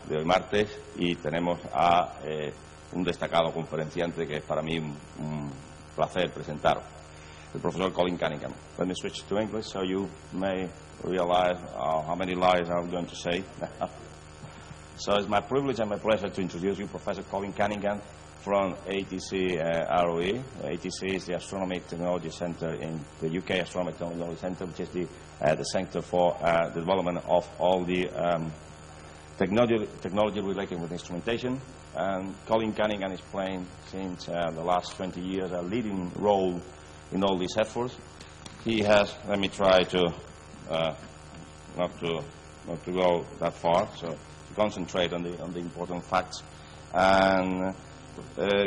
de hoy martes, y tenemos a un destacado conferenciante que es para mí un placer presentar, el profesor Colin Cunningham. Let me switch to English so you may realize how many lies I'm going to say. So it's my privilege and my pleasure to introduce you Professor Colin Cunningham from ATC ROE. ATC is the Astronomy Technology Centre in the UK Astronomy Technology Centre, which is the centre for the development of all the technology related with instrumentation. And Colin Cunningham is playing since the last 20 years a leading role in all these efforts. He has, let me try to not to go that far, so to concentrate on the important facts. And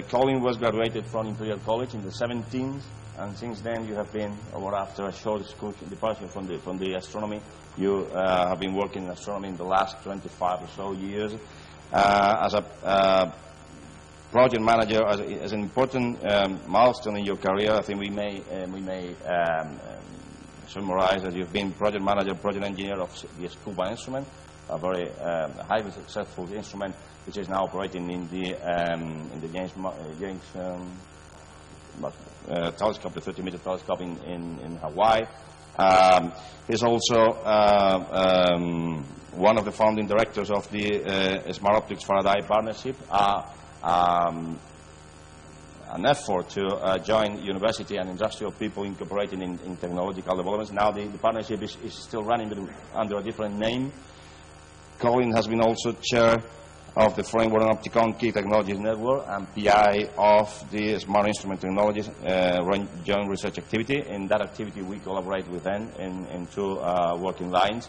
Colin was graduated from Imperial College in the 17th, and since then you have been, or after a short school departure from the astronomy, you have been working in astronomy in the last 25 or so years as a project manager, as an important milestone in your career. I think we may summarize that you've been project manager, project engineer of the Scuba instrument, a very highly successful instrument which is now operating in the James telescope, the 30-meter telescope in Hawaii. He's also one of the founding directors of the Smart Optics Faraday Partnership, an effort to join university and industrial people incorporating in technological developments. Now the partnership is still running under a different name. Colin has been also chair of the Framework on Optical and Key Technologies Network and PI of the Smart Instrument Technologies joint research activity. In that activity we collaborate with them in two working lines.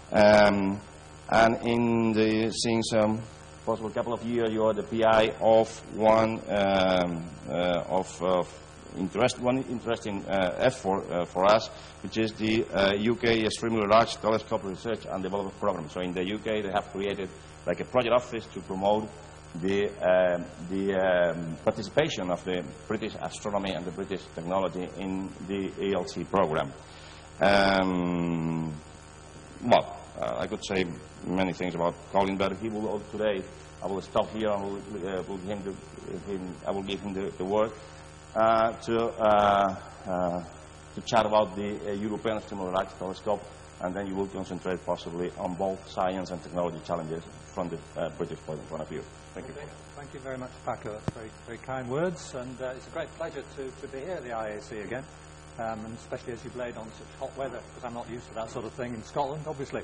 And since possible couple of years you are the PI of one interesting effort for us, which is the UK Extremely Large Telescope Research and Development Program. So in the UK they have created like a project office to promote the participation of the British astronomy and the British technology in the E-ELT program. I could say many things about Colin, but he will today. I will stop here and I will give him the word to chat about the European Southern Observatory telescope, and then you will concentrate possibly on both science and technology challenges from the British point of view. Thank you. Thank you very much, Paco. That's very, very kind words, and it's a great pleasure to be here at the IAC again, and especially as you've laid on such hot weather, because I'm not used to that sort of thing in Scotland, obviously.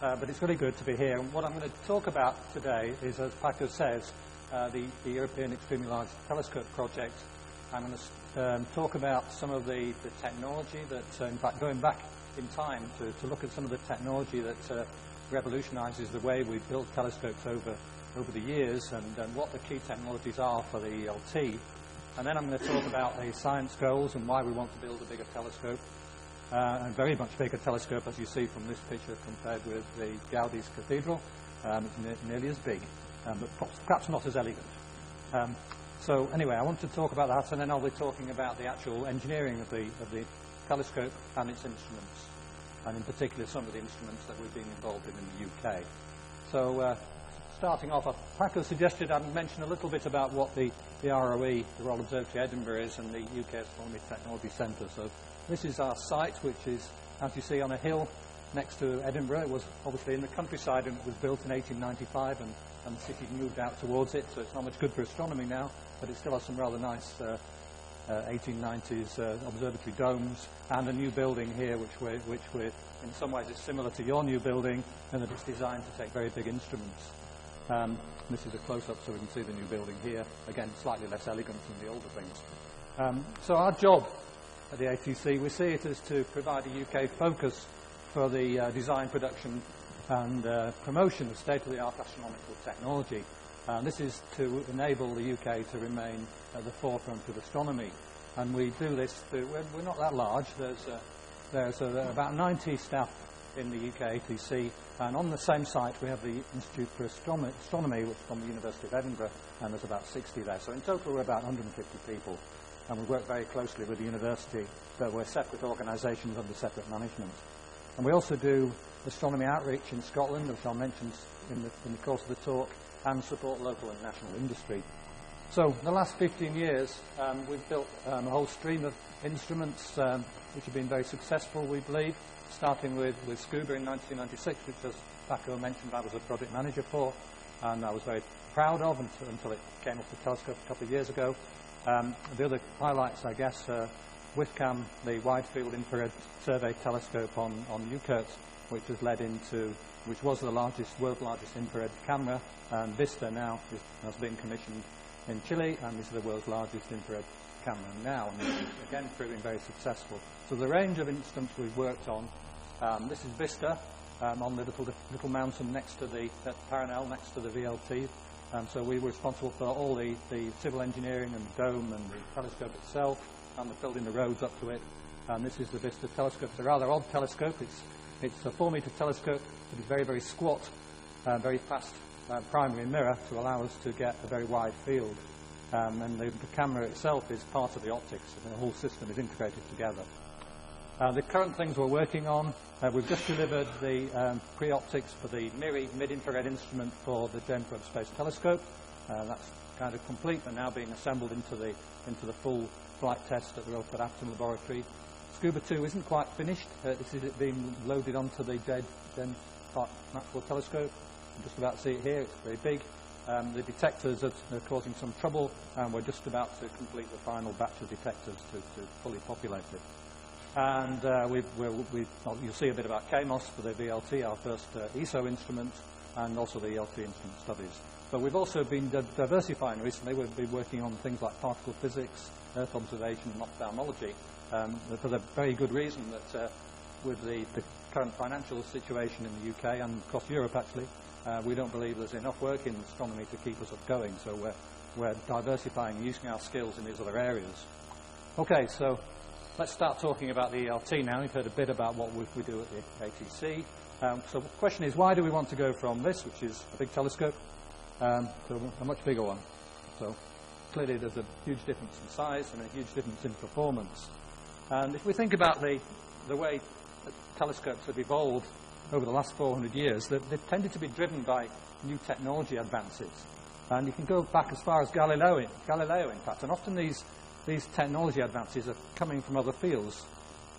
But it's really good to be here. And what I'm going to talk about today is, as Paco says, the European Extremely Large Telescope project. I'm going to talk about some of the technology that, in fact, going back in time to look at some of the technology that revolutionises the way we build telescopes over the years, and what the key technologies are for the E-ELT. And then I'm going to talk about the science goals and why we want to build a bigger telescope. A very much bigger telescope, as you see from this picture, compared with the Gaudi's Cathedral. It's nearly as big, but perhaps not as elegant. So anyway, I want to talk about that, and then I'll be talking about the actual engineering of the telescope and its instruments, and in particular some of the instruments that we've been involved in the UK. So starting off, Paco suggested I mention a little bit about what the ROE, the Royal Observatory Edinburgh, is, and the UK Astronomy Technology Centre. So this is our site, which is, as you see, on a hill next to Edinburgh. It was obviously in the countryside, and it was built in 1895, and the city moved out towards it, so it's not much good for astronomy now, but it still has some rather nice 1890s observatory domes, and a new building here, which we're in some ways is similar to your new building, in that it's designed to take very big instruments. This is a close-up so we can see the new building here. Again, slightly less elegant than the older things. So our job at the ATC, we see it as to provide a UK focus for the design, production and promotion of state-of-the-art astronomical technology. This is to enable the UK to remain at the forefront of astronomy. And we do this through, we're not that large, there's about 90 staff in the UK ATC, and on the same site we have the Institute for Astronomy, which is from the University of Edinburgh, and there's about 60 there. So in total we're about 150 people, and we work very closely with the university, but we're separate organisations under separate management. And we also do astronomy outreach in Scotland, which I'll mention in the course of the talk, and support local and national industry. So in the last 15 years, we've built a whole stream of instruments which have been very successful, we believe, starting with SCUBA in 1996, which, as Paco mentioned, I was a project manager for, and I was very proud of until it came off the telescope a couple of years ago. The other highlights, I guess, WIFCAM, the Wide Field Infrared Survey Telescope on UKERT, which was the world's largest infrared camera, and VISTA now has been commissioned in Chile, and is the world's largest infrared camera now, and is again proving very successful. So the range of instruments we've worked on, this is VISTA on the little mountain next to the Paranel, next to the VLT. So we were responsible for all the civil engineering and the dome and the telescope itself, and the building the roads up to it. And this is the VISTA telescope. It's a rather odd telescope. It's a 4-meter telescope. It is very, very squat, very fast primary mirror to allow us to get a very wide field. And the camera itself is part of the optics, and the whole system is integrated together. The current things we're working on, we've just delivered the pre-optics for the MIRI mid-infrared instrument for the James Webb Space Telescope. That's kind of complete and now being assembled into the full flight test at the Royal Atom Laboratory. SCUBA 2 isn't quite finished. This is it being loaded onto the James Maxwell Telescope. You can just about see it here. It's very big. The detectors are causing some trouble, and we're just about to complete the final batch of detectors to fully populate it. And you'll see a bit about KMOS for the VLT, our first ESO instrument, and also the E-ELT instrument studies. But we've also been diversifying recently. We've been working on things like particle physics, Earth observation, and ophthalmology, for the very good reason that with the current financial situation in the UK and across Europe, actually, we don't believe there's enough work in astronomy to keep us going. So we're diversifying, using our skills in these other areas. Okay, so let's start talking about the E-ELT now. You've heard a bit about what we do at the ATC. So the question is, why do we want to go from this, which is a big telescope, to a much bigger one? So clearly there's a huge difference in size and a huge difference in performance. And if we think about the way telescopes have evolved over the last 400 years, they've tended to be driven by new technology advances. And you can go back as far as Galileo in fact, and often these technology advances are coming from other fields,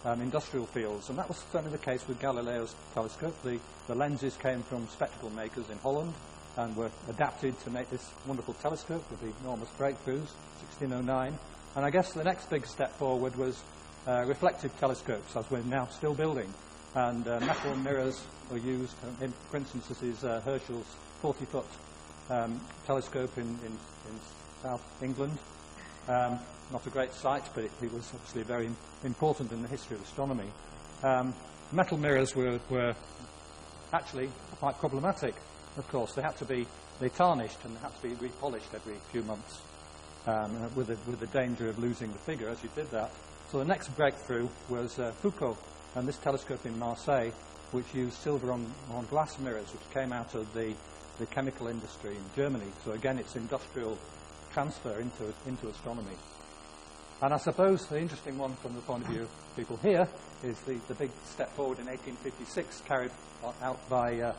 industrial fields, and that was certainly the case with Galileo's telescope. The lenses came from spectacle makers in Holland and were adapted to make this wonderful telescope with the enormous breakthroughs, 1609. And I guess the next big step forward was reflective telescopes, as we're now still building. And metal mirrors were used. For instance, this is Herschel's 40-foot telescope in South England. Not a great sight, but it was obviously very important in the history of astronomy. Metal mirrors were actually quite problematic, of course. They tarnished and had to be repolished every few months, with the danger of losing the figure as you did that. So the next breakthrough was Foucault and this telescope in Marseille, which used silver on glass mirrors, which came out of the chemical industry in Germany. So again, it's industrial transfer into astronomy. And I suppose the interesting one from the point of view of people here is the big step forward in 1856 carried out by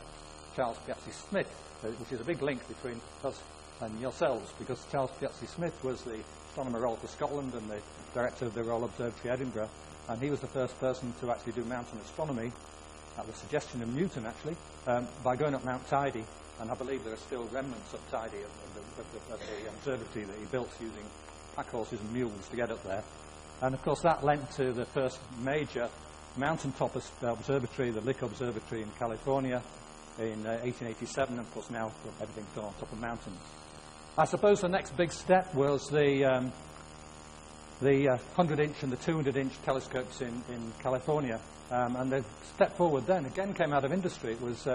Charles Piazzi Smith, which is a big link between us and yourselves, because Charles Piazzi Smith was the Astronomer Royal for Scotland and the director of the Royal Observatory Edinburgh, and he was the first person to actually do mountain astronomy, at the suggestion of Newton actually, by going up Mount Tidey, and I believe there are still remnants up Tidey of the observatory that he built using pack horses and mules to get up there. And of course that lent to the first major mountaintop observatory, the Lick Observatory in California in 1887, and of course now everything's done on top of mountains. I suppose the next big step was the 100-inch and the 200-inch telescopes in California. And the step forward then again came out of industry. It was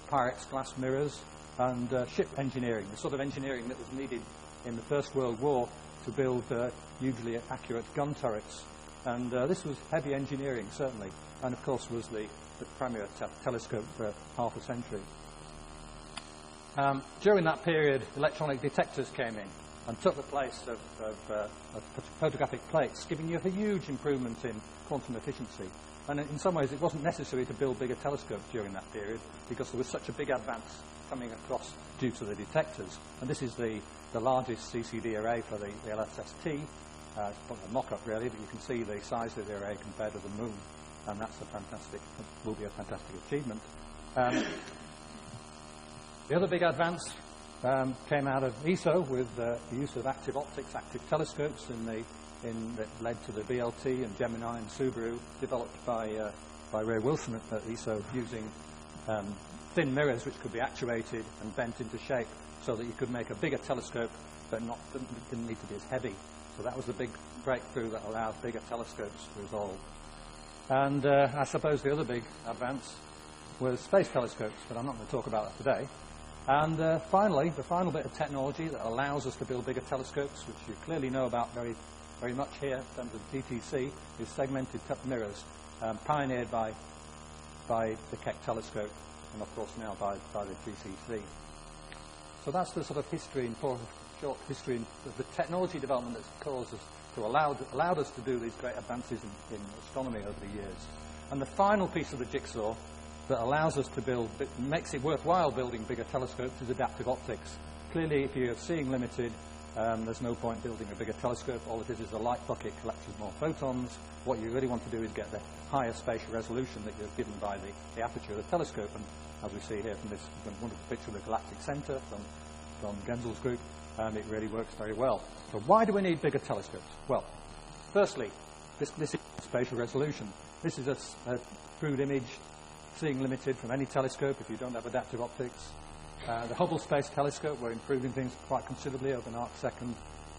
Pyrex glass mirrors and ship engineering, the sort of engineering that was needed in the First World War to build hugely accurate gun turrets. And this was heavy engineering, certainly, and of course was the premier telescope for half a century. During that period, electronic detectors came in and took the place of photographic plates, giving you a huge improvement in quantum efficiency. And in some ways, it wasn't necessary to build bigger telescopes during that period because there was such a big advance coming across due to the detectors. And this is the largest CCD array for the LSST. It's a mock-up, really, but you can see the size of the array compared to the Moon. And that's will be a fantastic achievement. The other big advance came out of ESO with the use of active optics, active telescopes that led to the VLT and Gemini and Subaru, developed by Ray Wilson at ESO, using thin mirrors which could be actuated and bent into shape so that you could make a bigger telescope but didn't need to be as heavy. So that was the big breakthrough that allowed bigger telescopes to evolve. And I suppose the other big advance was space telescopes, but I'm not going to talk about that today. And finally, the final bit of technology that allows us to build bigger telescopes, which you clearly know about very, very much here in terms of DTC, is segmented mirrors, pioneered by the Keck telescope and, of course, now by the GCC. So that's the sort of history, short history of the technology development that's caused us to allowed us to do these great advances in astronomy over the years. And the final piece of the jigsaw that allows us to build, makes it worthwhile building bigger telescopes, is adaptive optics. Clearly, if you're seeing limited, there's no point building a bigger telescope. All it is a light bucket collecting more photons. What you really want to do is get the higher spatial resolution that you're given by the aperture of the telescope. And as we see here from this wonderful picture of the galactic center from Genzel's group, it really works very well. So why do we need bigger telescopes? Well, firstly, this is spatial resolution. This is a crude image, seeing limited from any telescope if you don't have adaptive optics. The Hubble Space Telescope, we're improving things quite considerably over an arc second.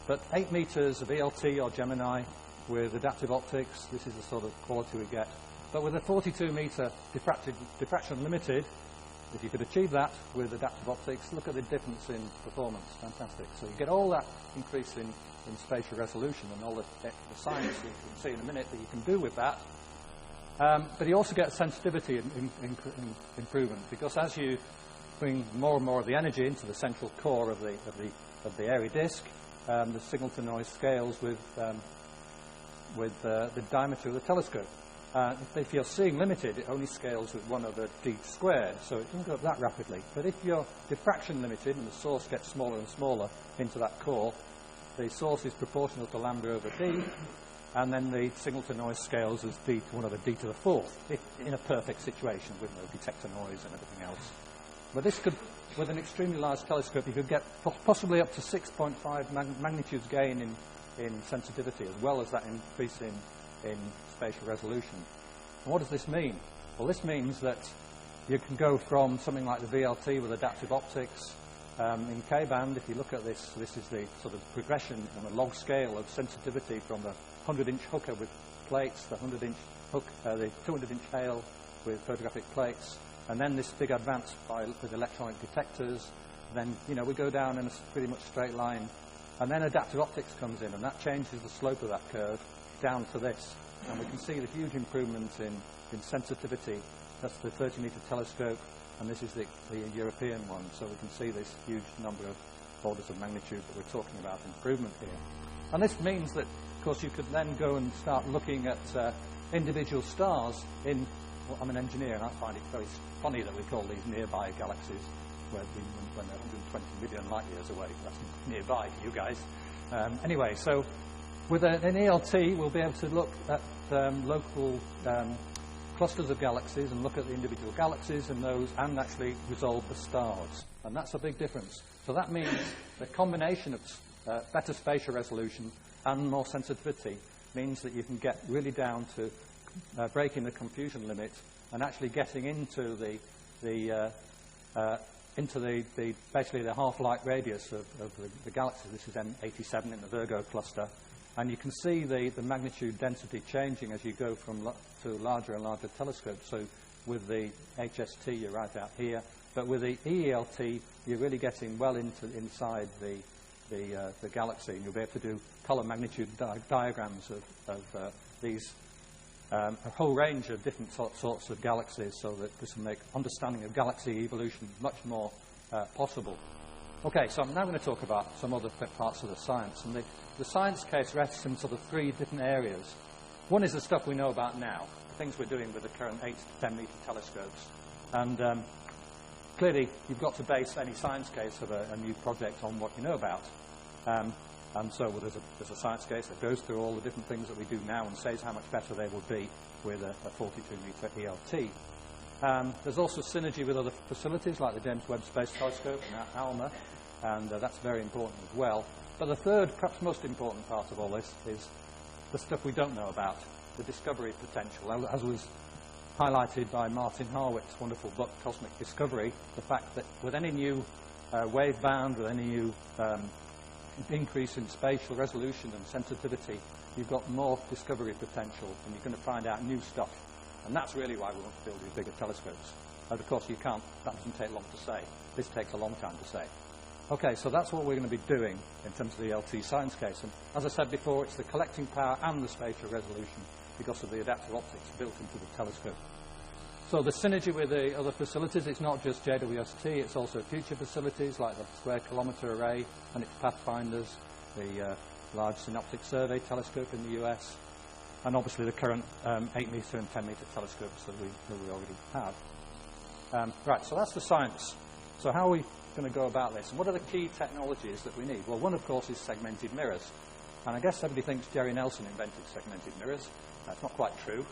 But 8 meters of E-ELT or Gemini with adaptive optics, this is the sort of quality we get. But with a 42-meter diffraction limited, if you could achieve that with adaptive optics, look at the difference in performance. Fantastic. So you get all that increase in spatial resolution and all the science that you can see in a minute that you can do with that. But you also get sensitivity improvement, because as you bring more and more of the energy into the central core of the airy disk, the signal-to-noise scales with the diameter of the telescope. If you're seeing limited, it only scales with 1/d squared, so it doesn't go up that rapidly. But if you're diffraction limited and the source gets smaller and smaller into that core, the source is proportional to lambda over d, and then the signal-to-noise scales as d to 1/d to the fourth, in a perfect situation with no detector noise and everything else. But this could, with an extremely large telescope, you could get possibly up to 6.5 magnitudes gain in sensitivity, as well as that increase in spatial resolution. And what does this mean? Well, this means that you can go from something like the VLT with adaptive optics. In K-band, if you look at this, this is the sort of progression on a log scale of sensitivity from the 100-inch hooker with plates, the 100-inch hook, the 200-inch Hale with photographic plates, and then this big advance with electronic detectors. Then, we go down in a pretty much straight line, and then adaptive optics comes in, and that changes the slope of that curve down to this. And we can see the huge improvement in sensitivity. That's the 30-meter telescope, and this is the European one. So we can see this huge number of orders of magnitude that we're talking about improvement here. And this means that, of course, you could then go and start looking at individual stars in... Well, I'm an engineer, and I find it very funny that we call these nearby galaxies when they're 120 million light years away. That's nearby for you guys. Anyway, so with an E-ELT, we'll be able to look at local clusters of galaxies and look at the individual galaxies and those, and actually resolve the stars. And that's a big difference. So that means the combination of better spatial resolution and more sensitivity means that you can get really down to breaking the confusion limit and actually getting into basically the half-light radius of the galaxy. This is M87 in the Virgo cluster. And you can see the magnitude density changing as you go to larger and larger telescopes. So with the HST, you're right out here. But with the E-ELT, you're really getting well inside the galaxy. And you'll be able to do color magnitude diagrams of these, a whole range of different sorts of galaxies, so that this will make understanding of galaxy evolution much more possible. Okay, so I'm now going to talk about some other parts of the science. And the science case rests in sort of 3 different areas. One is the stuff we know about now, things we're doing with the current 8 to 10 meter telescopes. And clearly, you've got to base any science case of a new project on what you know about. And so there's a science case that goes through all the different things that we do now and says how much better they will be with a 42-meter E-ELT. There's also synergy with other facilities like the James Webb Space Telescope and ALMA, and that's very important as well. But the third, perhaps most important part of all this is the stuff we don't know about, the discovery potential. As was highlighted by Martin Harwick's wonderful book, Cosmic Discovery, the fact that with any new wave band, with any new increase in spatial resolution and sensitivity, you've got more discovery potential, and you're going to find out new stuff. And that's really why we want to build these bigger telescopes. But of course, that doesn't take long to say. This takes a long time to say. Okay, so that's what we're going to be doing in terms of the ELT science case. And as I said before, it's the collecting power and the spatial resolution because of the adaptive optics built into the telescope. So the synergy with the other facilities, it's not just JWST, it's also future facilities like the Square Kilometre Array and its pathfinders, the Large Synoptic Survey Telescope in the US, and obviously the current 8-metre and 10-metre telescopes that we already have. Right, so that's the science. So how are we going to go about this? And what are the key technologies that we need? Well, one, of course, is segmented mirrors. And I guess everybody thinks Jerry Nelson invented segmented mirrors. That's not quite true.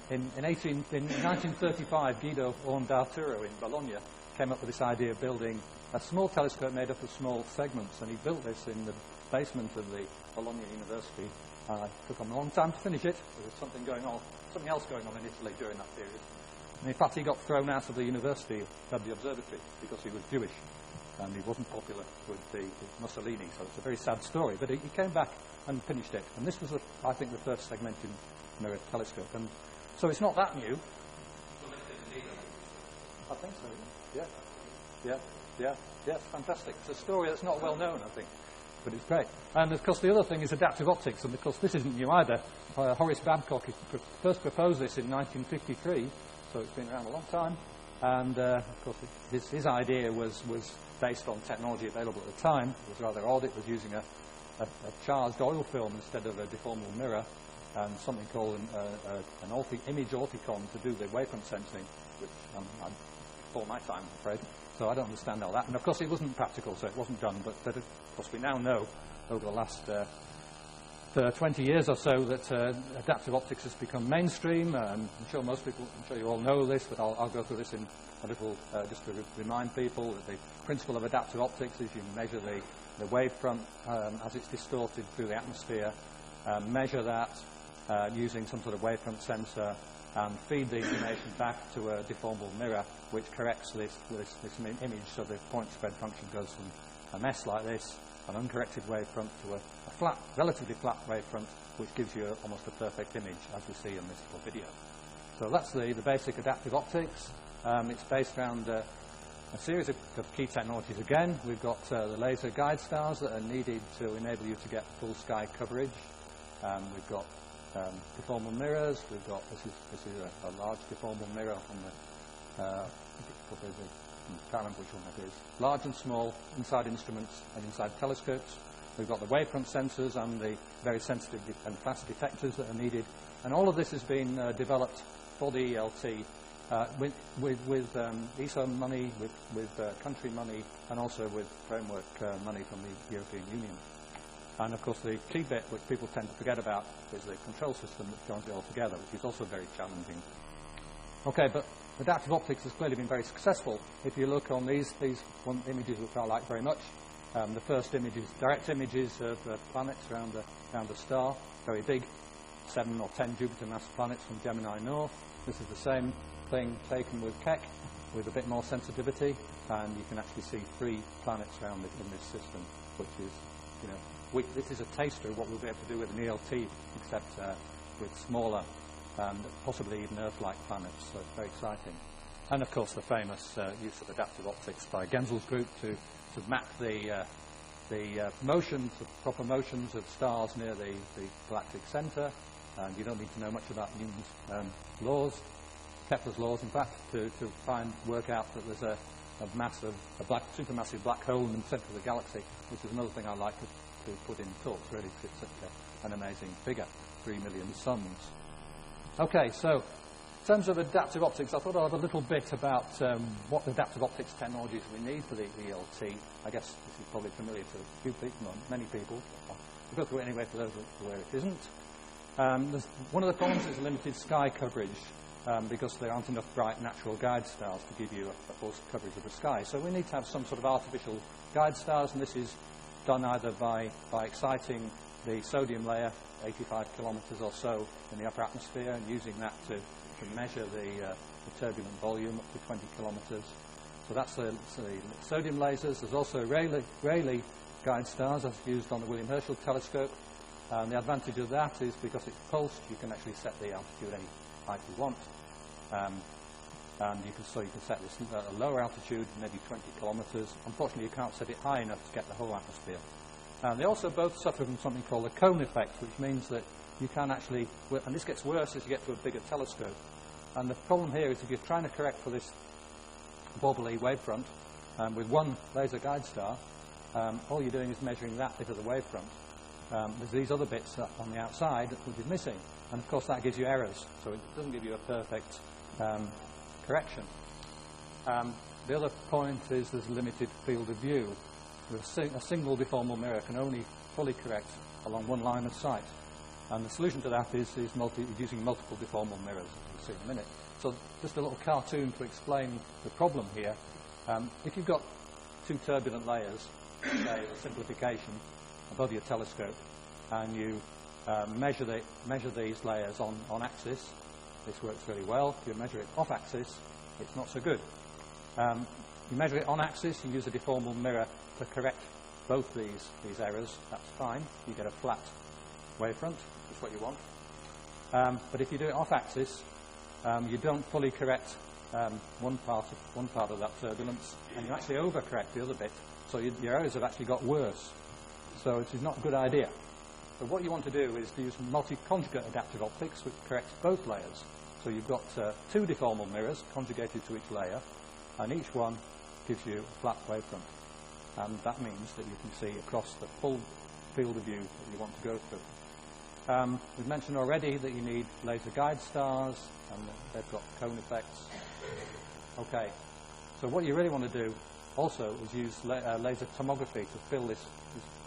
In 1935, Guido Ondarturo in Bologna came up with this idea of building a small telescope made up of small segments, and he built this in the basement of the Bologna University. It took him a long time to finish it. There was something else going on in Italy during that period. And in fact, he got thrown out of the university of the observatory because he was Jewish, and he wasn't popular with Mussolini, so it's a very sad story. But he came back and finished it. And this was, I think, the first segmented mirror telescope. And so it's not that new. I think so, yeah. It's fantastic. It's a story that's not well known, I think, but it's great. And, of course, the other thing is adaptive optics, and, of course, this isn't new either. Horace Babcock first proposed this in 1953, so it's been around a long time. And, of course, his idea was based on technology available at the time. It was rather odd. It was using a charged oil film instead of a deformable mirror, and something called an image orticon to do the wavefront sensing, which I'm before my time, I'm afraid. So I don't understand all that. And, of course, it wasn't practical, so it wasn't done. But of course, we now know over the last 20 years or so that adaptive optics has become mainstream. I'm sure you all know this, but I'll go through this in a little just to remind people that the principle of adaptive optics is you measure the wavefront as it's distorted through the atmosphere, measure that using some sort of wavefront sensor, and feed the information back to a deformable mirror, which corrects this image, so the point spread function goes from a mess like this, an uncorrected wavefront, to a flat, relatively flat wavefront, which gives you almost a perfect image, as we see in this little video. So that's the basic adaptive optics. It's based around a series of key technologies again. We've got the laser guide stars that are needed to enable you to get full sky coverage. We've got deformable mirrors. We've got this is a large deformable mirror on the I can't remember which one that is. Large and small inside instruments and inside telescopes. We've got the wavefront sensors and the very sensitive and fast detectors that are needed. And all of this has been developed for the E-ELT with ESA money, with country money, and also with framework money from the European Union. And, of course, the key bit, which people tend to forget about, is the control system that joins it all together, which is also very challenging. Okay, but adaptive optics has clearly been very successful. If you look on these images, which I like very much, the first image is direct images of planets around a star, very big, 7 or 10 Jupiter-mass planets from Gemini North. This is the same thing taken with Keck, with a bit more sensitivity, and you can actually see 3 planets around it in this system, which is, this is a taster of what we'll be able to do with an E-ELT, except with smaller and possibly even Earth-like planets, so it's very exciting. And, of course, the famous use of adaptive optics by Genzel's group to map the motions, the proper motions of stars near the galactic centre. And you don't need to know much about Newton's laws, Kepler's laws, in fact, to work out that there's a supermassive black hole in the centre of the galaxy, which is another thing I like to put in talks, really, because it's such an amazing figure, 3 million suns. Okay, so in terms of adaptive optics, I thought I'd have a little bit about what adaptive optics technologies we need for the E-ELT. I guess this is probably familiar to a few people, not many people. I'll go through it anyway for those where it isn't. One of the problems is limited sky coverage because there aren't enough bright natural guide stars to give you a full coverage of the sky. So we need to have some sort of artificial guide stars, and this is done either by exciting the sodium layer 85 kilometers or so in the upper atmosphere and using that to measure the turbulent volume up to 20 kilometers. So that's the sodium lasers. There's also Rayleigh guide stars as used on the William Herschel telescope. And the advantage of that is because it's pulsed, you can actually set the altitude any height you want. And you can set this at a lower altitude, maybe 20 kilometers. Unfortunately, you can't set it high enough to get the whole atmosphere. And they also both suffer from something called a cone effect, which means that you can actually, and this gets worse as you get to a bigger telescope. And the problem here is if you're trying to correct for this wobbly wavefront with one laser guide star, all you're doing is measuring that bit of the wavefront. There's these other bits on the outside which is missing. And of course that gives you errors, so it doesn't give you a perfect correction. The other point is there's a limited field of view. A single deformal mirror can only fully correct along one line of sight. And the solution to that is using multiple deformal mirrors, as we'll see in a minute. So just a little cartoon to explain the problem here. If you've got two turbulent layers, say a simplification, above your telescope, and you measure these layers on axis, this works really well. If you measure it off axis, it's not so good. You measure it on axis, you use a deformal mirror to correct both these errors, that's fine. You get a flat wavefront, that's what you want. But if you do it off axis, you don't fully correct one part of that turbulence, and you actually overcorrect the other bit, so your errors have actually got worse. So it is not a good idea. So what you want to do is to use multi-conjugate adaptive optics, which corrects both layers. So you've got two deformal mirrors conjugated to each layer, and each one gives you a flat wavefront. And that means that you can see across the full field of view that you want to go through. We've mentioned already that you need laser guide stars, and they've got cone effects. Okay, so what you really want to do also is use laser tomography to fill this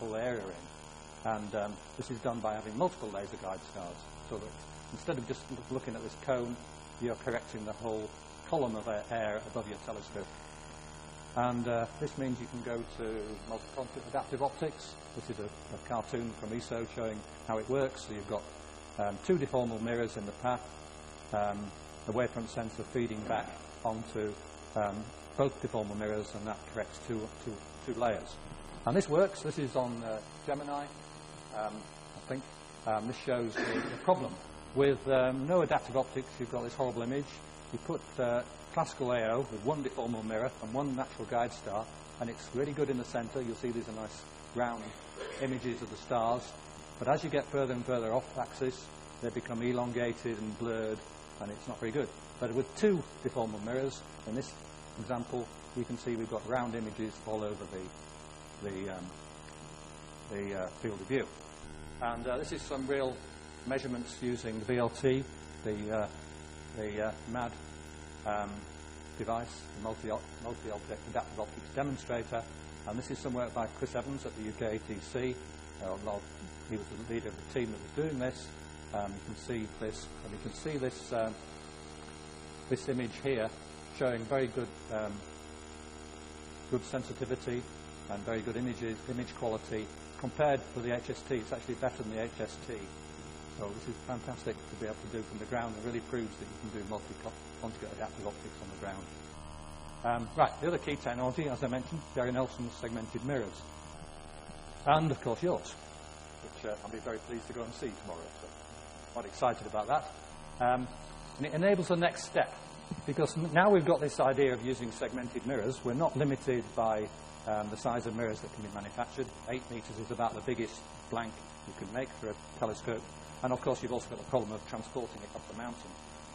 whole area in. And this is done by having multiple laser guide stars, so that instead of just looking at this cone, you're correcting the whole column of air above your telescope. And this means you can go to multi-conjugate adaptive optics. This is a cartoon from ESO showing how it works. So you've got two deformal mirrors in the path, the wavefront sensor feeding back onto both deformal mirrors, and that corrects two layers. And this works. This is on Gemini, I think. This shows the problem. With no adaptive optics, you've got this horrible image. You put classical AO with one deformal mirror and one natural guide star, and it's really good in the center. You'll see these are nice round images of the stars. But as you get further and further off axis, they become elongated and blurred, and it's not very good. But with two deformal mirrors, in this example, you can see we've got round images all over the field of view. And this is some real measurements using the VLT, the MAD device, the multi-object adaptive optics demonstrator. And this is some work by Chris Evans at the UK ATC. He was the leader of the team that was doing this. You can see this, and you can see this this image here showing very good good sensitivity and very good image quality compared to the HST. It's actually better than the HST. So this is fantastic to be able to do from the ground. It really proves that you can do multi-conjugate adaptive optics on the ground. Right, the other key technology, as I mentioned, Jerry Nelson's segmented mirrors. And, of course, yours, which I'll be very pleased to go and see tomorrow. So I'm quite excited about that. And it enables the next step, because now we've got this idea of using segmented mirrors. We're not limited by the size of mirrors that can be manufactured. 8 meters is about the biggest blank you can make for a telescope. And, of course, you've also got the problem of transporting it up the mountain.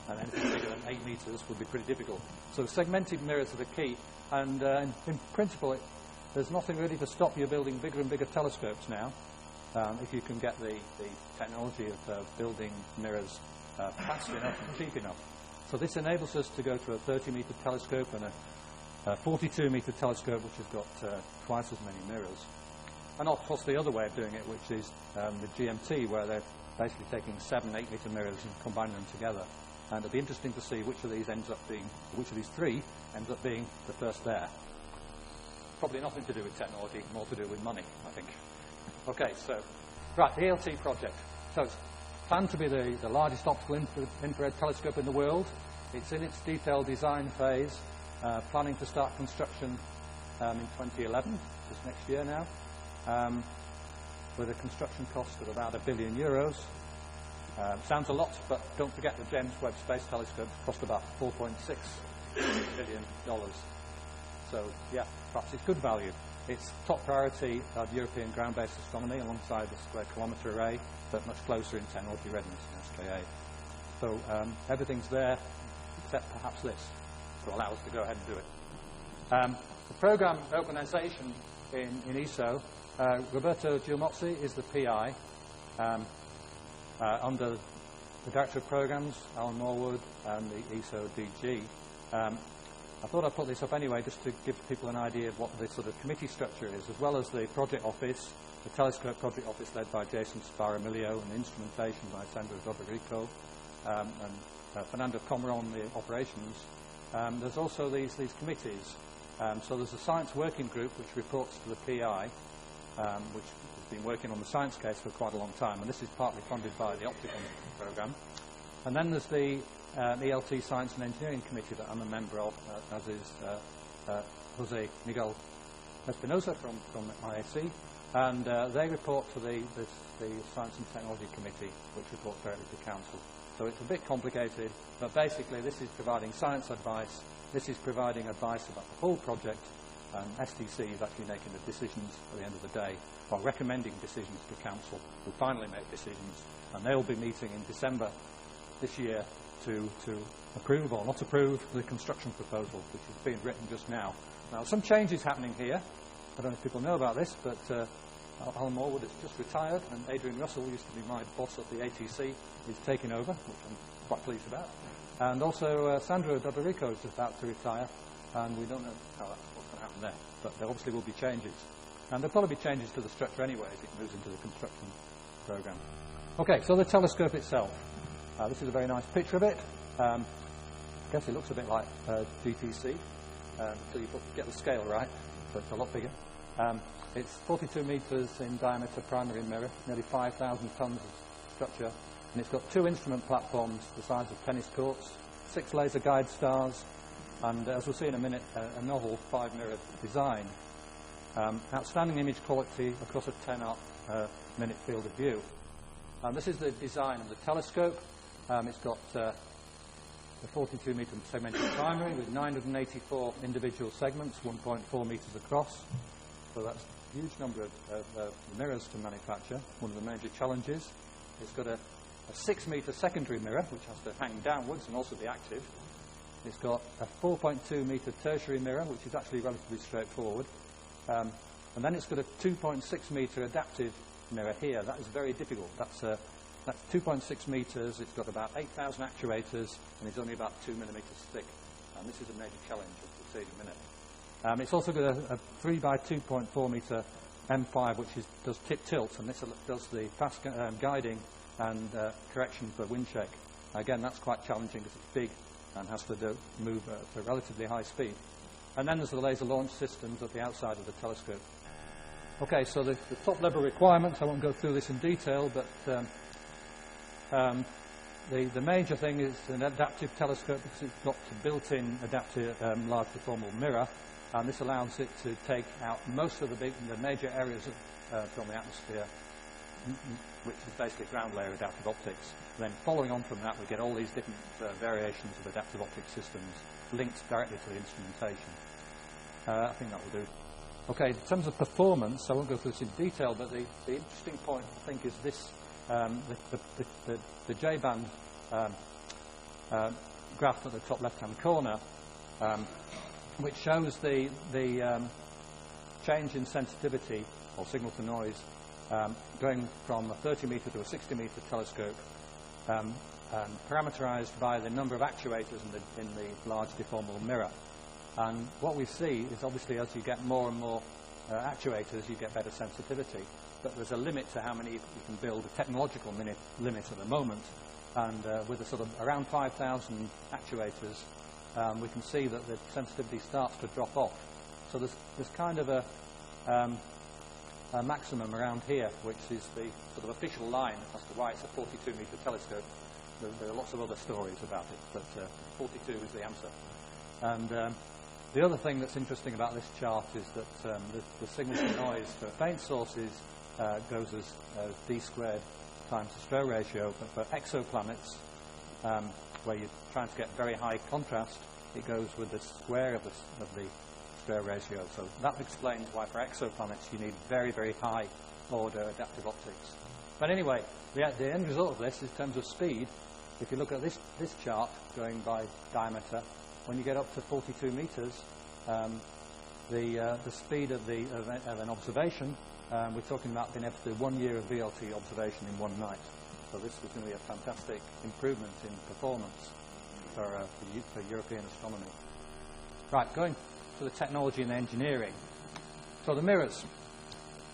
And anything bigger than 8 meters would be pretty difficult. So segmented mirrors are the key. And in principle, there's nothing really to stop you building bigger and bigger telescopes now, if you can get the technology of building mirrors fast enough and cheap enough. So this enables us to go to a 30-meter telescope and a 42-meter telescope, which has got twice as many mirrors. And of course the other way of doing it, which is the GMT, where they're basically taking 7 8-meter mirrors and combining them together. And it'll be interesting to see which of these three ends up being the first there. Probably nothing to do with technology, more to do with money, I think. Okay, so, right, the E-ELT project. So it's planned to be the largest optical infrared telescope in the world. It's in its detailed design phase, planning to start construction in 2011, just next year now, with a construction cost of about €1 billion. Sounds a lot, but don't forget the James Webb Space Telescope cost about $4.6 billion. So, yeah, perhaps it's good value. It's top priority of European ground-based astronomy alongside the Square Kilometre Array, but much closer in technology readiness than SKA. So everything's there, except perhaps this, to allow us to go ahead and do it. The program organisation in ESO, Roberto Giulmozzi is the PI. Under the Director of Programs, Alan Morwood, and the ESO DG. I thought I'd put this up anyway just to give people an idea of what the sort of committee structure is, as well as the project office, the telescope project office led by Jason Sparamilio, and instrumentation by Sandro Dodorico, and Fernando Comaron, the operations. There's also these committees. So there's a science working group which reports to the PI, which has been working on the science case for quite a long time, and this is partly funded by the optical program. And then there's the E-ELT Science and Engineering Committee that I'm a member of, as is Jose Miguel Espinosa from IAC, and they report to the Science and Technology Committee, which reports directly to Council. So it's a bit complicated, but basically this is providing science advice, this is providing advice about the whole project, and STC is actually making the decisions at the end of the day, or recommending decisions to Council, who finally make decisions, and they'll be meeting in December this year to approve or not approve the construction proposal, which is being written just now. Now, some changes happening here. I don't know if people know about this, but Alan Morwood has just retired, and Adrian Russell, who used to be my boss at the ATC, is taking over, which I'm quite pleased about. And also Sandro Dodorico is about to retire, and we don't know what's going to happen there, but there obviously will be changes. And there'll probably be changes to the structure anyway as it moves into the construction program. Okay, so the telescope itself. This is a very nice picture of it. I guess it looks a bit like GTC until you get the scale right, so it's a lot bigger. It's 42 metres in diameter primary mirror, nearly 5,000 tonnes of structure, and it's got 2 instrument platforms the size of tennis courts, 6 laser guide stars, and as we'll see in a minute, a novel 5-mirror design. Outstanding image quality across a 10-minute field of view. This is the design of the telescope. It's got a 42-metre segmented primary with 984 individual segments, 1.4 metres across. So that's a huge number of mirrors to manufacture, one of the major challenges. It's got a 6-metre secondary mirror, which has to hang downwards and also be active. It's got a 4.2-metre tertiary mirror, which is actually relatively straightforward. And then it's got a 2.6-metre adaptive mirror here. That is very difficult. That's 2.6 metres, it's got about 8,000 actuators, and it's only about 2 millimetres thick. And this is a major challenge, as we'll see in a minute. It's also got a 3 by 2.4 metre M5, which does tip tilts, and this does the fast guiding and correction for wind shake. Again, that's quite challenging because it's big and has to move at a relatively high speed. And then there's the laser launch systems at the outside of the telescope. Okay, so the top-level requirements, I won't go through this in detail, but the major thing is an adaptive telescope because it's got a built-in adaptive large deformable mirror, and this allows it to take out most of the major areas from the atmosphere, which is basically ground layer adaptive optics. Then following on from that, we get all these different variations of adaptive optic systems linked directly to the instrumentation. I think that will do. Okay, in terms of performance, I won't go through this in detail, but the interesting point, I think, is this, the J-band graph at the top left-hand corner, which shows the change in sensitivity, or signal to noise, going from a 30-metre to a 60-metre telescope parameterized by the number of actuators in the large deformable mirror. And what we see is obviously as you get more and more actuators, you get better sensitivity. But there's a limit to how many you can build, a technological limit at the moment. And with a sort of around 5,000 actuators, we can see that the sensitivity starts to drop off. So there's kind of a maximum around here, which is the sort of official line as to why it's a 42-meter telescope. There are lots of other stories about it, but 42 is the answer. And the other thing that's interesting about this chart is that the signal to noise for faint sources goes as d squared times the Stroh ratio, but for exoplanets, where you're trying to get very high contrast, it goes with the square of the Stroh ratio. So that explains why for exoplanets you need very, very high order adaptive optics. But anyway, the end result of this, in terms of speed, if you look at this chart going by diameter, when you get up to 42 meters, the speed of an observation, we're talking about being able to do 1 year of VLT observation in one night. So this was going to be a fantastic improvement in performance for European astronomy. Right, going to the technology and engineering. So the mirrors.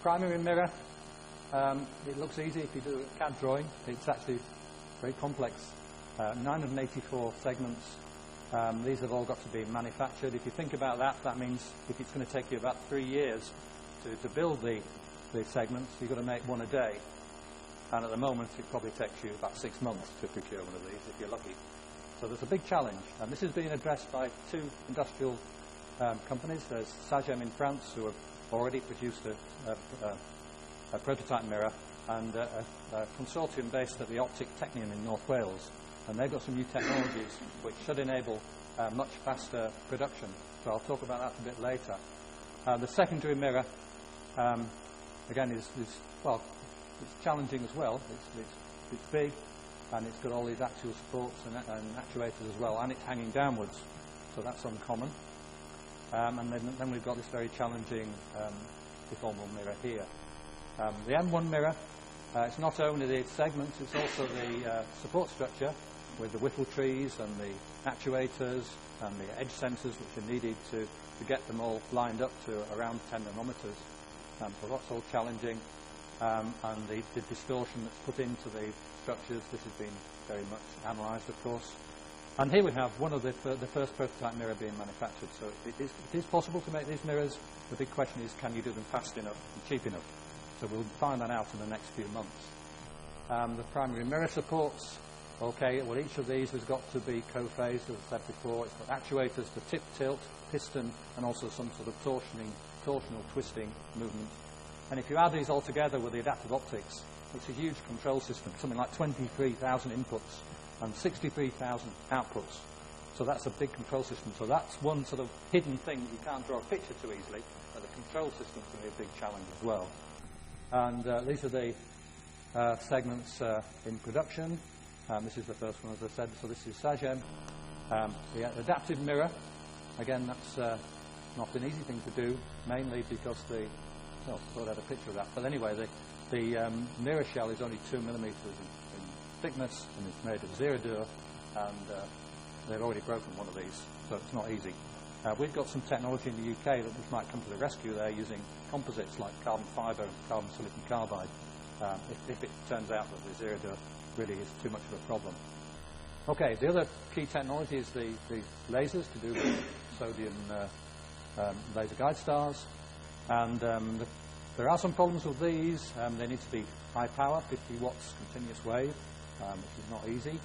Primary mirror, it looks easy if you do a CAD drawing. It's actually very complex. 984 segments. These have all got to be manufactured. If you think about that, that means if it's going to take you about 3 years to build the segments, you've got to make one a day. And at the moment, it probably takes you about 6 months to procure one of these, if you're lucky. So there's a big challenge. And this is being addressed by two industrial companies. There's Sagem in France, who have already produced a prototype mirror, and a consortium based at the Optic Technion in North Wales. And they've got some new technologies which should enable much faster production. So I'll talk about that a bit later. The secondary mirror, again, is well, it's challenging as well. It's big, and it's got all these axial supports and actuators as well, and it's hanging downwards, so that's uncommon. And then we've got this very challenging deformable mirror here. The M1 mirror, it's not only the segments, it's also the support structure with the whittle trees and the actuators and the edge sensors which are needed to get them all lined up to around 10 nanometers. So that's all challenging. And the distortion that's put into the structures, this has been very much analysed, of course. And here we have one of the first prototype mirror being manufactured. So it is possible to make these mirrors. The big question is, can you do them fast enough and cheap enough? So we'll find that out in the next few months. The primary mirror supports. Okay, well, each of these has got to be co-phased, as I said before. It's got actuators to tip, tilt, piston, and also some sort of torsional twisting movement. And if you add these all together with the adaptive optics, it's a huge control system, something like 23,000 inputs and 63,000 outputs. So that's a big control system. So that's one sort of hidden thing that you can't draw a picture to easily, but the control system's going to be a big challenge as well. And these are the segments in production. This is the first one, as I said. So this is Sagem. The adaptive mirror, again, that's not an easy thing to do, mainly because I thought I had a picture of that. But anyway, the mirror shell is only 2 millimeters in thickness, and it's made of zero dur, and they've already broken one of these, so it's not easy. We've got some technology in the UK that might come to the rescue there, using composites like carbon fibre and carbon silicon carbide, if it turns out that the zero dur really is too much of a problem. Okay, the other key technology is the lasers to do with sodium laser guide stars. And there are some problems with these. They need to be high power, 50 watts continuous wave, which is not easy.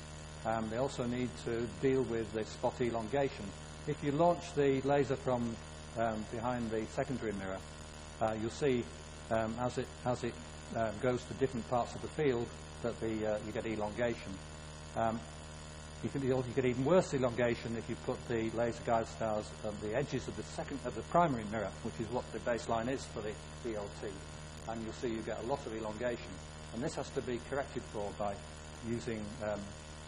They also need to deal with the spot elongation. If you launch the laser from behind the secondary mirror, you'll see as it goes to different parts of the field that you get elongation. You get even worse elongation if you put the laser guide stars on the edges of the primary mirror, which is what the baseline is for the E-ELT, and you'll see you get a lot of elongation. And this has to be corrected for by using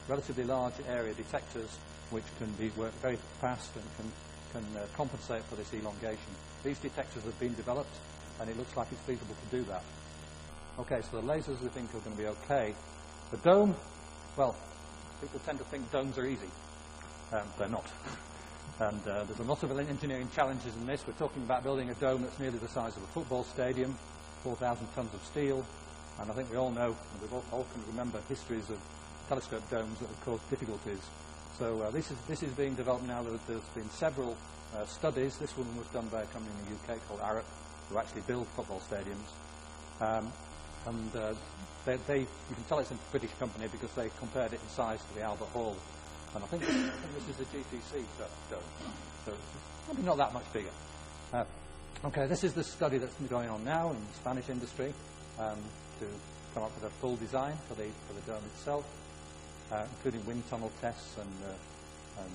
relatively large area detectors, which can work very fast and can compensate for this elongation. These detectors have been developed, and it looks like it's feasible to do that. Okay, so the lasers we think are going to be okay. The dome, well, people tend to think domes are easy. They're not. And there's a lot of engineering challenges in this. We're talking about building a dome that's nearly the size of a football stadium, 4,000 tons of steel, and I think we all know, and we all can remember histories of telescope domes that have caused difficulties. So this is being developed now. There's been several studies. This one was done by a company in the UK called Arup, who actually build football stadiums. You can tell it's a British company because they compared it in size to the Albert Hall. And I think this is the GTC dome. So it's probably not that much bigger. Okay, this is the study that's been going on now in the Spanish industry to come up with a full design for the dome itself, including wind tunnel tests and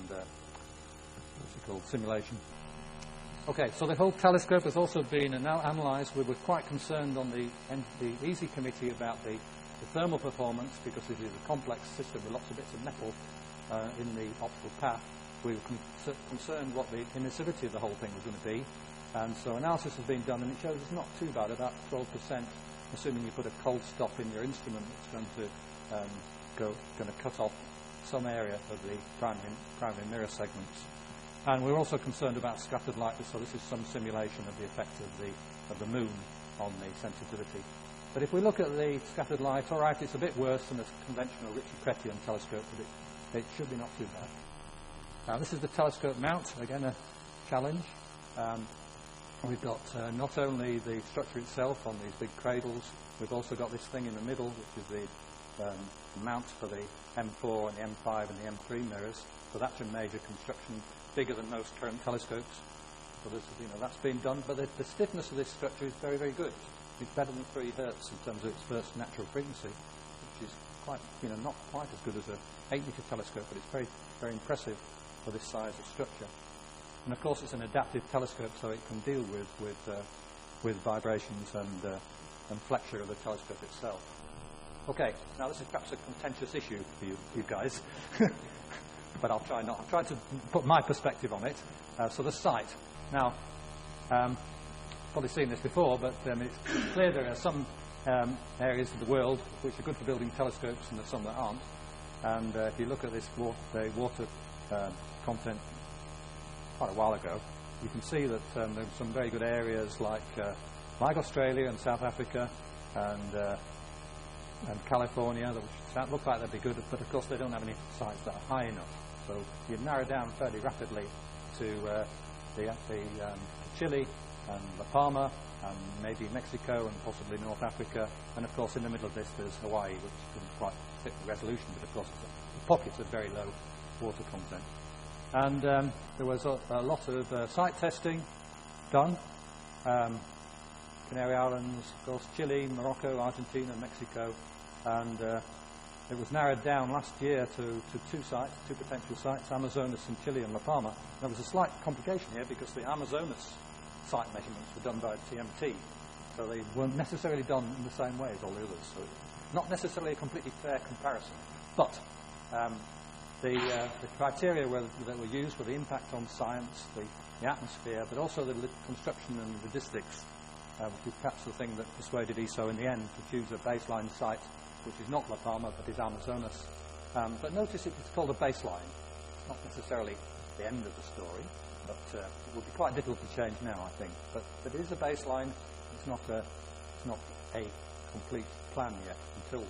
what's it called, simulation. Okay, so the whole telescope has also been analysed. We were quite concerned on the EASY committee about the thermal performance, because it is a complex system with lots of bits of metal in the optical path. We were concerned what the emissivity of the whole thing was going to be, and so analysis has been done, and it shows it's not too bad, about 12%, assuming you put a cold stop in your instrument that's going to cut off some area of the primary mirror segments. And we're also concerned about scattered light, so this is some simulation of the effect of the moon on the sensitivity. But if we look at the scattered light, all right, it's a bit worse than a conventional Ritchie-Chrétien telescope, but it should be not too bad. Now, this is the telescope mount, again a challenge. We've got not only the structure itself on these big cradles, we've also got this thing in the middle, which is the mount for the M4 and the M5 and the M3 mirrors. So that's a major construction, bigger than most current telescopes. So this, that's been done, but the stiffness of this structure is very, very good. It's better than 3 Hertz in terms of its first natural frequency, which is quite, not quite as good as an 8-meter telescope, but it's very, very impressive for this size of structure. And of course, it's an adaptive telescope, so it can deal with vibrations and flexure of the telescope itself. Okay, now this is perhaps a contentious issue for you guys, but I'll try not. I'll try to put my perspective on it. So the site. Now, probably seen this before, but it's clear there are some areas of the world which are good for building telescopes, and there's some that aren't. And if you look at this the water content quite a while ago, you can see that there are some very good areas like Australia and South Africa and California, which look like they'd be good, but of course they don't have any sites that are high enough. So you narrow down fairly rapidly to Chile and La Palma and maybe Mexico and possibly North Africa, and of course in the middle of this there's Hawaii, which doesn't quite fit the resolution, but of course it's pockets of very low water content. And there was a lot of site testing done. Canary Islands, of course, Chile, Morocco, Argentina, Mexico, and it was narrowed down last year to 2 sites, 2 potential sites, Amazonas and Chile and La Palma. There was a slight complication here because the Amazonas site measurements were done by TMT, so they weren't necessarily done in the same way as all the others, so not necessarily a completely fair comparison. But the criteria that were used for the impact on science, the atmosphere, but also the construction and logistics, which is perhaps the thing that persuaded ESO in the end to choose a baseline site, which is not La Palma, but is Amazonas. But notice it's called a baseline. It's not necessarily the end of the story, but it would be quite difficult to change now, I think. But it is a baseline. It's not a complete plan yet until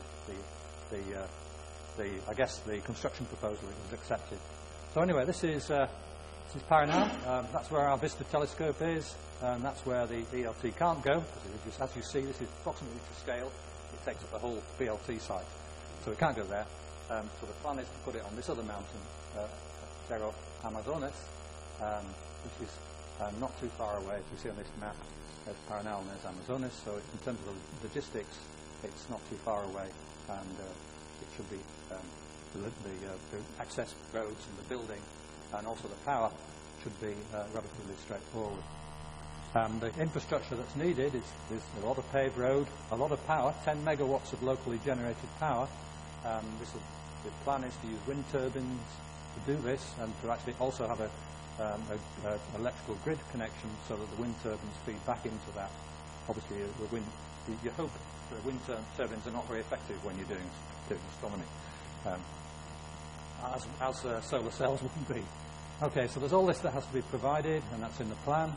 I guess the construction proposal is accepted. So anyway, this is Paranal. That's where our Vista telescope is, and that's where the E-ELT can't go, because as you see, this is approximately to scale. It takes up the whole BLT site, so it can't go there. So the plan is to put it on this other mountain, Cerro Amazonas, which is not too far away. As you see on this map, there's Paranal and there's Amazonas, so in terms of the logistics, it's not too far away, and it should be the access roads and the building and also the power should be relatively straightforward. The infrastructure that's needed is a lot of paved road, a lot of power, 10 megawatts of locally generated power. The plan is to use wind turbines to do this, and to actually also have an electrical grid connection so that the wind turbines feed back into that. Obviously, you hope that the wind turbines are not very effective when you're doing astronomy. as solar cells wouldn't be. Okay, so there's all this that has to be provided, and that's in the plan.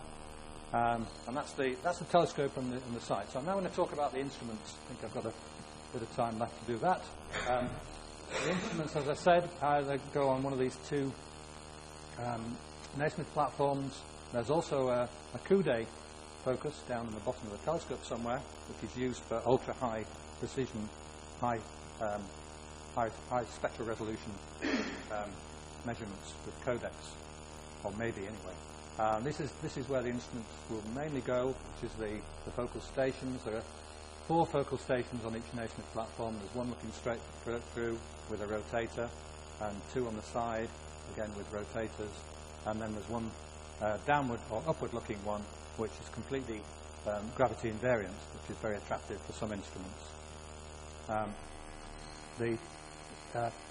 And that's the telescope and the site. So I'm now going to talk about the instruments. I think I've got a bit of time left to do that. The instruments, as I said, they go on one of these two Naismith platforms. There's also a Coude focus down in the bottom of the telescope somewhere, which is used for ultra-high precision, high spectral resolution measurements with codecs, or maybe anyway. This is where the instruments will mainly go, which is the focal stations. There are 4 focal stations on each Naismith platform. There's one looking straight through with a rotator, and 2 on the side, again with rotators, and then there's one downward or upward looking one, which is completely gravity invariant, which is very attractive for some instruments. The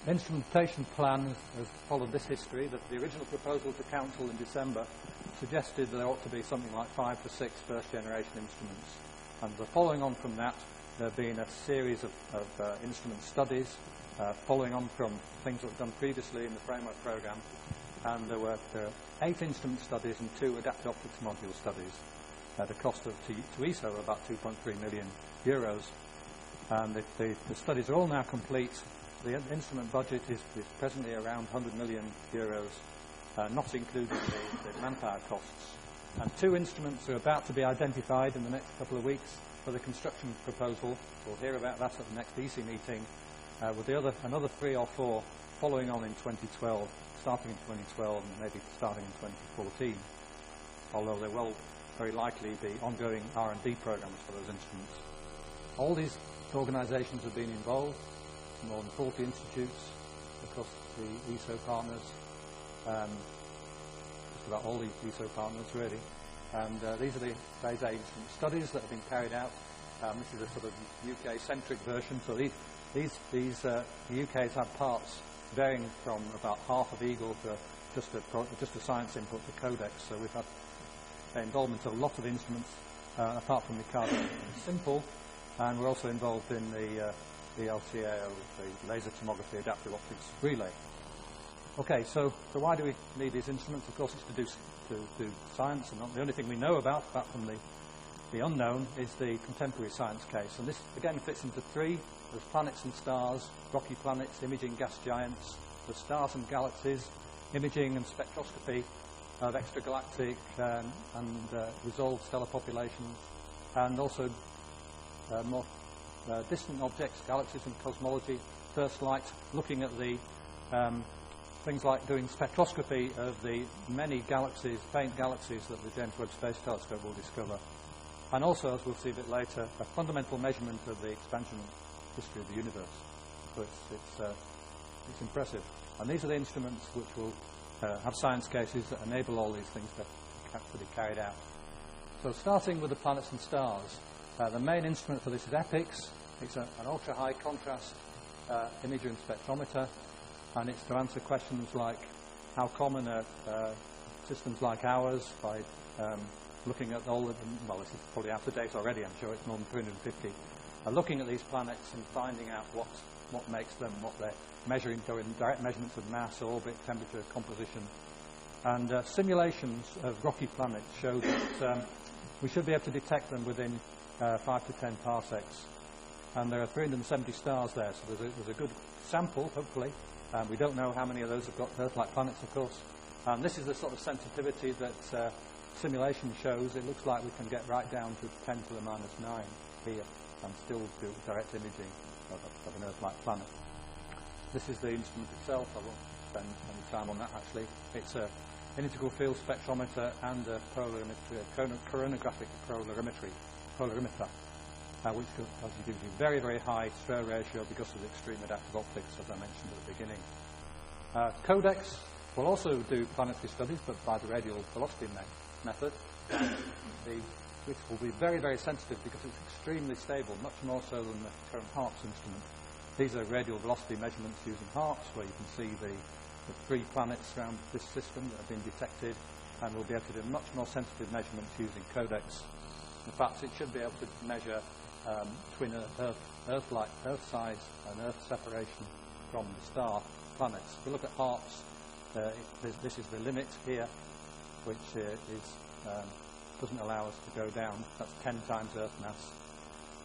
instrumentation plan has followed this history, that the original proposal to Council in December suggested there ought to be something like 5 to 6 first-generation instruments. And following on from that, there have been a series of instrument studies, following on from things that were done previously in the framework program. And there were 8 instrument studies and 2 adaptive optics module studies at a cost to ESO of about 2.3 million euros. And the studies are all now complete. The instrument budget is presently around 100 million euros, not including the manpower costs. And 2 instruments are about to be identified in the next couple of weeks for the construction proposal. We'll hear about that at the next EC meeting, with another 3 or 4 following on in 2012, starting in 2012 and maybe starting in 2014, although there will very likely be ongoing R&D programs for those instruments. All these organisations have been involved, more than 40 institutes across the ESO partners, just about all the ESO partners really. And these are the phase A instrument studies that have been carried out. This is a sort of UK-centric version. So the UK's had parts varying from about half of Eagle to just a science input to codex. So we've had involvement of a lot of instruments, apart from Ricardo Simple, and we're also involved in the LCAO, the laser tomography adaptive optics relay. Okay, so why do we need these instruments? Of course, it's to do science, and the only thing we know about, apart from the unknown, is the contemporary science case. And this again fits into 3. There's planets and stars, rocky planets, imaging gas giants, the stars and galaxies, imaging and spectroscopy of extragalactic and resolved stellar populations, and also more distant objects, galaxies and cosmology, first light, looking at the things like doing spectroscopy of the many galaxies, faint galaxies that the James Webb Space Telescope will discover. And also, as we'll see a bit later, a fundamental measurement of the expansion history of the universe. So it's impressive. And these are the instruments which will have science cases that enable all these things to be carried out. So starting with the planets and stars, the main instrument for this is EPIX. It's an ultra-high contrast imager and spectrometer, and it's to answer questions like how common are systems like ours by looking at all of them. Well, this is probably out of date already, I'm sure it's more than 350. Looking at these planets and finding out what makes them, what they're measuring, doing direct measurements of mass, orbit, temperature, composition. And simulations of rocky planets show that we should be able to detect them within 5 to 10 parsecs. And there are 370 stars there, so there's a good sample, hopefully. We don't know how many of those have got Earth-like planets, of course. And this is the sort of sensitivity that simulation shows. It looks like we can get right down to 10 to the minus 9 here and still do direct imaging of an Earth-like planet. This is the instrument itself. I won't spend any time on that, actually. It's an integral field spectrometer and a coronagraphic polarimeter, which gives you very, very high square ratio because of the extreme adaptive optics, as I mentioned at the beginning. Codex will also do planetary studies, but by the radial velocity method, which will be very, very sensitive because it's extremely stable, much more so than the current HARPS instrument. These are radial velocity measurements using HARPS, where you can see the 3 planets around this system that have been detected, and we'll be able to do much more sensitive measurements using codex. In fact, it should be able to measure between Earth size and Earth separation from the star planets. If we look at HARPS, this is the limit here, which doesn't allow us to go down. That's 10 times Earth mass.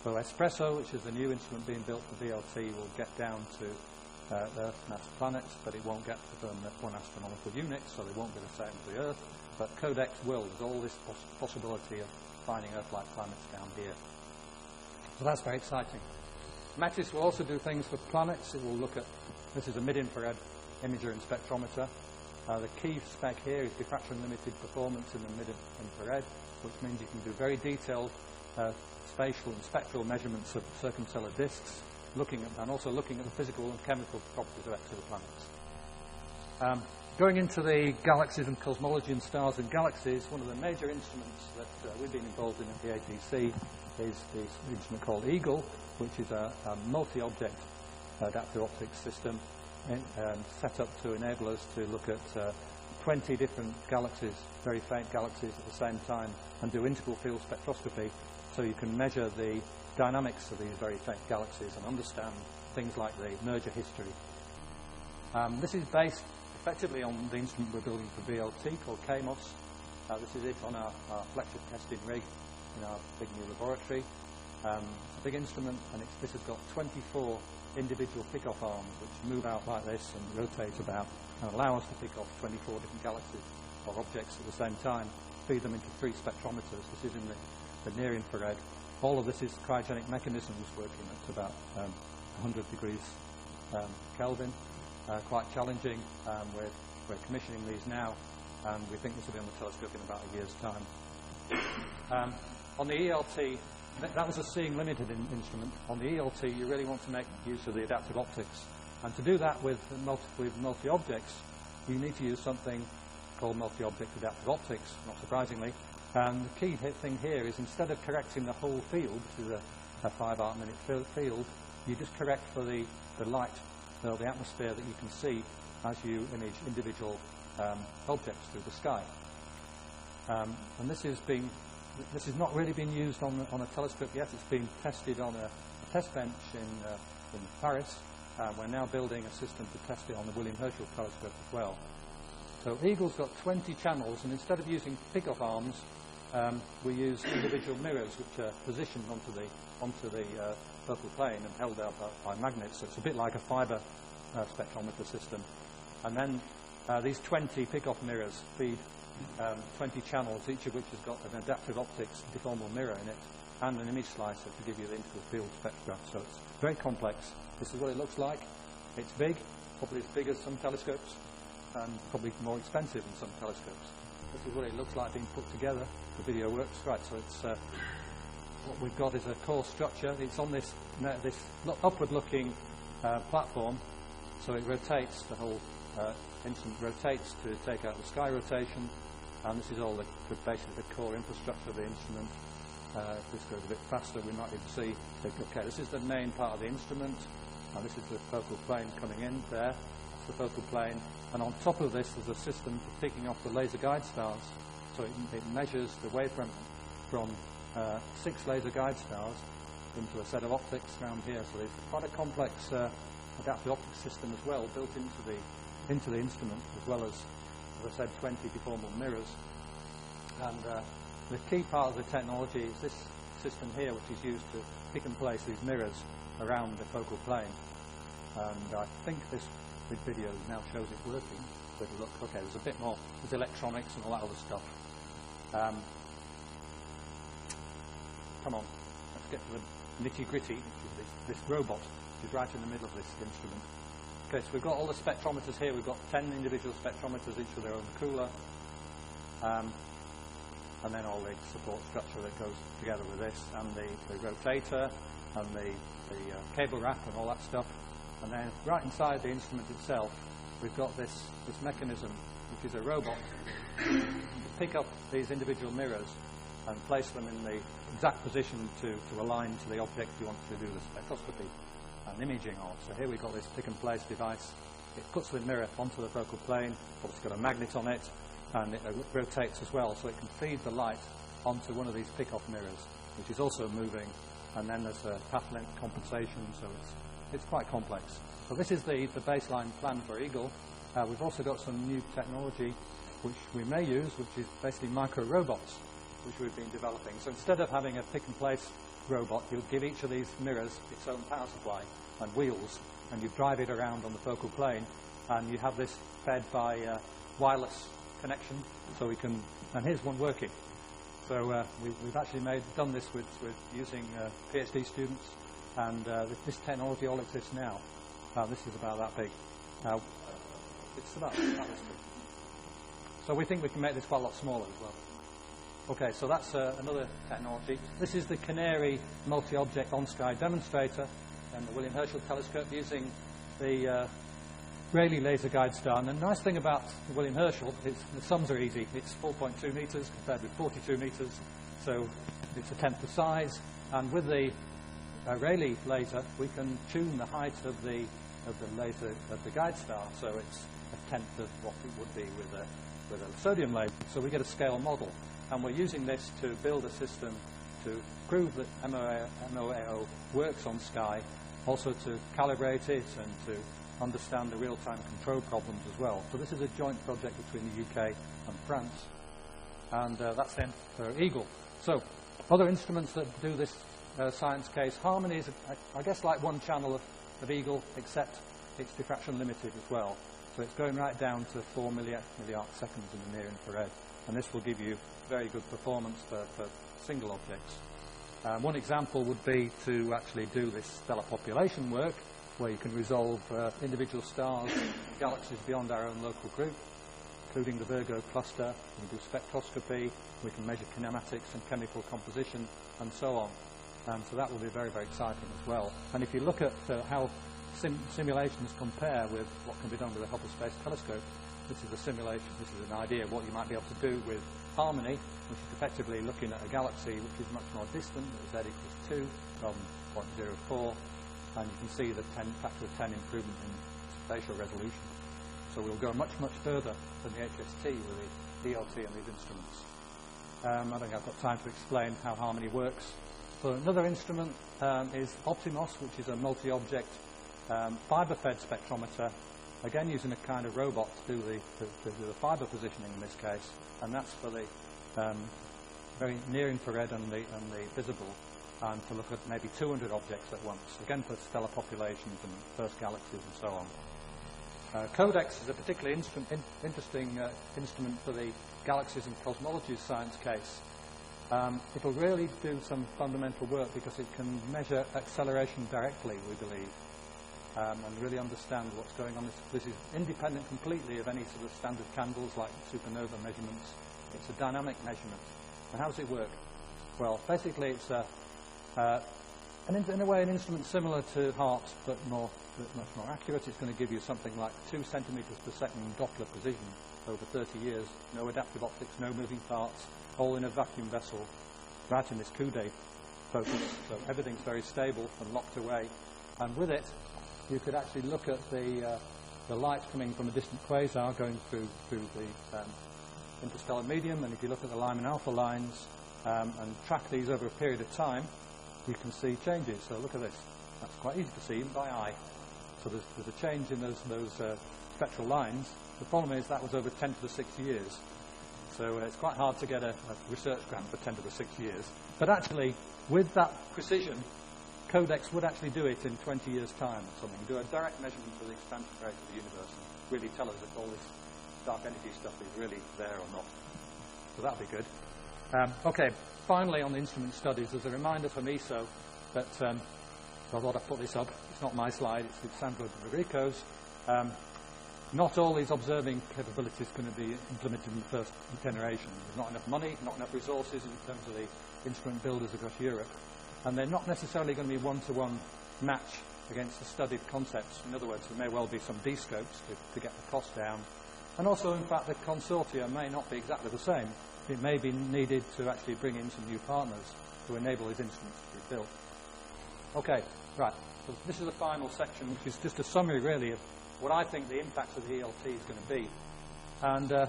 So Espresso, which is the new instrument being built for VLT, will get down to Earth mass planets, but it won't get to them at 1 astronomical unit, so they won't be the same as the Earth. But Codex will. There's all this possibility of finding Earth-like planets down here. So that's very exciting. METIS will also do things for planets. It will look at, this is a mid-infrared imager and spectrometer. The key spec here is diffraction-limited performance in the mid-infrared, which means you can do very detailed spatial and spectral measurements of circumstellar disks, and also looking at the physical and chemical properties of exoplanets. Going into the galaxies and cosmology and stars and galaxies, one of the major instruments that we've been involved in at the ATC is this instrument called E-ELT, which is a multi-object adaptive optics system set up to enable us to look at 20 different galaxies, very faint galaxies at the same time, and do integral field spectroscopy, so you can measure the dynamics of these very faint galaxies and understand things like the merger history. This is based effectively on the instrument we're building for VLT called CAMOS. This is it on our flexure testing rig in our big new laboratory. A big instrument, and this has got 24 individual pick-off arms which move out like this and rotate about and allow us to pick off 24 different galaxies or objects at the same time, feed them into 3 spectrometers. This is in the near-infrared. All of this is cryogenic mechanisms working at about 100 degrees Kelvin. Quite challenging. We're commissioning these now, and we think this will be on the telescope in about a year's time. On the E-ELT, that was a seeing limited instrument. On the E-ELT, you really want to make use of the adaptive optics. And to do that with multi-objects, you need to use something called multi-object adaptive optics, not surprisingly. And the key thing here is, instead of correcting the whole field, which is a 5 arc-minute field, you just correct for the light, the atmosphere that you can see as you image individual objects through the sky. And this has not really been used on a telescope yet. It's been tested on a test bench in Paris. We're now building a system to test it on the William Herschel telescope as well. So E-ELT's got 20 channels, and instead of using pick-off arms, we use individual mirrors which are positioned onto the focal plane and held out by magnets. So it's a bit like a fiber spectrometer system. And then these 20 pick-off mirrors feed 20 channels, each of which has got an adaptive optics deformable mirror in it and an image slicer to give you the integral field spectra. So it's very complex. This is what it looks like. It's big, probably as big as some telescopes, and probably more expensive than some telescopes. This is what it looks like being put together. The video works right. So it's what we've got is a core structure. It's on this upward-looking platform, so it rotates. The whole instrument rotates to take out the sky rotation, and this is all basically the core infrastructure of the instrument. If this goes a bit faster, we might even see. Okay, this is the main part of the instrument, and this is the focal plane coming in there. That's the focal plane, and on top of this, there's a system for picking off the laser guide stars. So it measures the wavefront from 6 laser guide stars into a set of optics around here. So there's quite a complex adaptive optics system as well built into the instrument, as well as I said, 20 deformable mirrors. And the key part of the technology is this system here, which is used to pick and place these mirrors around the focal plane. And I think this video now shows it working. But look, okay, there's a bit more. There's electronics and all that other stuff. Come on, let's get to the nitty-gritty, which is this robot, which is right in the middle of this instrument. Okay, so we've got all the spectrometers here. We've got 10 individual spectrometers, each with their own cooler. And then all the support structure that goes together with this, and the rotator, and the cable wrap, and all that stuff. And then right inside the instrument itself, we've got this mechanism, which is a robot, to pick up these individual mirrors and place them in the exact position to align to the object you want to do the spectroscopy and imaging of. So here we've got this pick-and-place device. It puts the mirror onto the focal plane. It's got a magnet on it, and it rotates as well, so it can feed the light onto one of these pick-off mirrors, which is also moving. And then there's a path length compensation, so it's quite complex. So this is the baseline plan for E-ELT. We've also got some new technology which we may use, which is basically micro-robots, which we've been developing. So instead of having a pick-and-place robot, you'll give each of these mirrors its own power supply and wheels, and you drive it around on the focal plane, and you have this fed by wireless connection, so we can, and here's one working. So we've actually done this with using PhD students, and this technology all exists now. This is about that big. Now, it's about this big. So we think we can make this quite a lot smaller as well. Okay, so that's another technology. This is the Canary multi-object on-sky demonstrator and the William Herschel telescope using the Rayleigh laser guide star. And the nice thing about the William Herschel is the sums are easy. It's 4.2 meters compared with 42 meters, so it's a tenth the size. And with the Rayleigh laser, we can tune the height of the laser of the guide star, so it's a tenth of what it would be with a sodium laser. So we get a scale model, and we're using this to build a system to prove that MOAO works on sky, also to calibrate it and to understand the real-time control problems as well. So this is a joint project between the UK and France, and that's then for E-ELT. So other instruments that do this science case, Harmony is, I guess, like one channel of E-ELT, except it's diffraction limited as well. So it's going right down to 4 milliarc seconds in the near infrared, and this will give you very good performance for single objects. One example would be to actually do this stellar population work, where you can resolve individual stars, galaxies beyond our own local group, including the Virgo cluster. We can do spectroscopy, we can measure kinematics and chemical composition, and so on. So that will be very, very exciting as well. And if you look at how simulations compare with what can be done with a Hubble Space Telescope, this is a simulation, this is an idea of what you might be able to do with Harmony, which is effectively looking at a galaxy which is much more distant, z equals 2 rather than 0.04, and you can see the factor of 10 improvement in spatial resolution. So we'll go much, much further than the HST with the E-ELT and these instruments. I don't think I've got time to explain how Harmony works. So another instrument is Optimos, which is a multi-object fiber-fed spectrometer, again using a kind of robot to do the fiber positioning in this case, and that's for the very near-infrared and the visible, and to look at maybe 200 objects at once, again for stellar populations and first galaxies and so on. Codex is a particularly interesting instrument for the galaxies and cosmology science case. It will really do some fundamental work because it can measure acceleration directly, we believe, and really understand what's going on. This is independent completely of any sort of standard candles like supernova measurements. It's a dynamic measurement. And how does it work? Well, basically it's in a way an instrument similar to HART, but much more accurate. It's going to give you something like 2 centimeters per second Doppler precision over 30 years. No adaptive optics, no moving parts, all in a vacuum vessel, right in this Coude focus. So everything's very stable and locked away. And with it, you could actually look at the light coming from a distant quasar going through the interstellar medium, and if you look at the Lyman alpha lines and track these over a period of time, you can see changes. So look at this. That's quite easy to see even by eye. So there's a change in those spectral lines. The problem is that was over 10 to the 6 years. So it's quite hard to get a research grant for 10 to the 6 years. But actually, with that precision, Codex would actually do it in 20 years' time or something, do a direct measurement of the expansion rate of the universe and really tell us if all this dark energy stuff is really there or not. So that'd be good. Okay, finally on the instrument studies, there's a reminder from ESO that, I thought I'd put this up, it's not my slide, it's Sandro de Rico's. Not all these observing capabilities are going to be implemented in the first generation. There's not enough money, not enough resources in terms of the instrument builders across Europe. And they're not necessarily going to be one-to-one match against the studied concepts. In other words, there may well be some D-scopes to get the cost down. And also, in fact, the consortia may not be exactly the same. It may be needed to actually bring in some new partners to enable these instruments to be built. Okay, right. So this is the final section, which is just a summary, really, of what I think the impact of the E-ELT is going to be. And I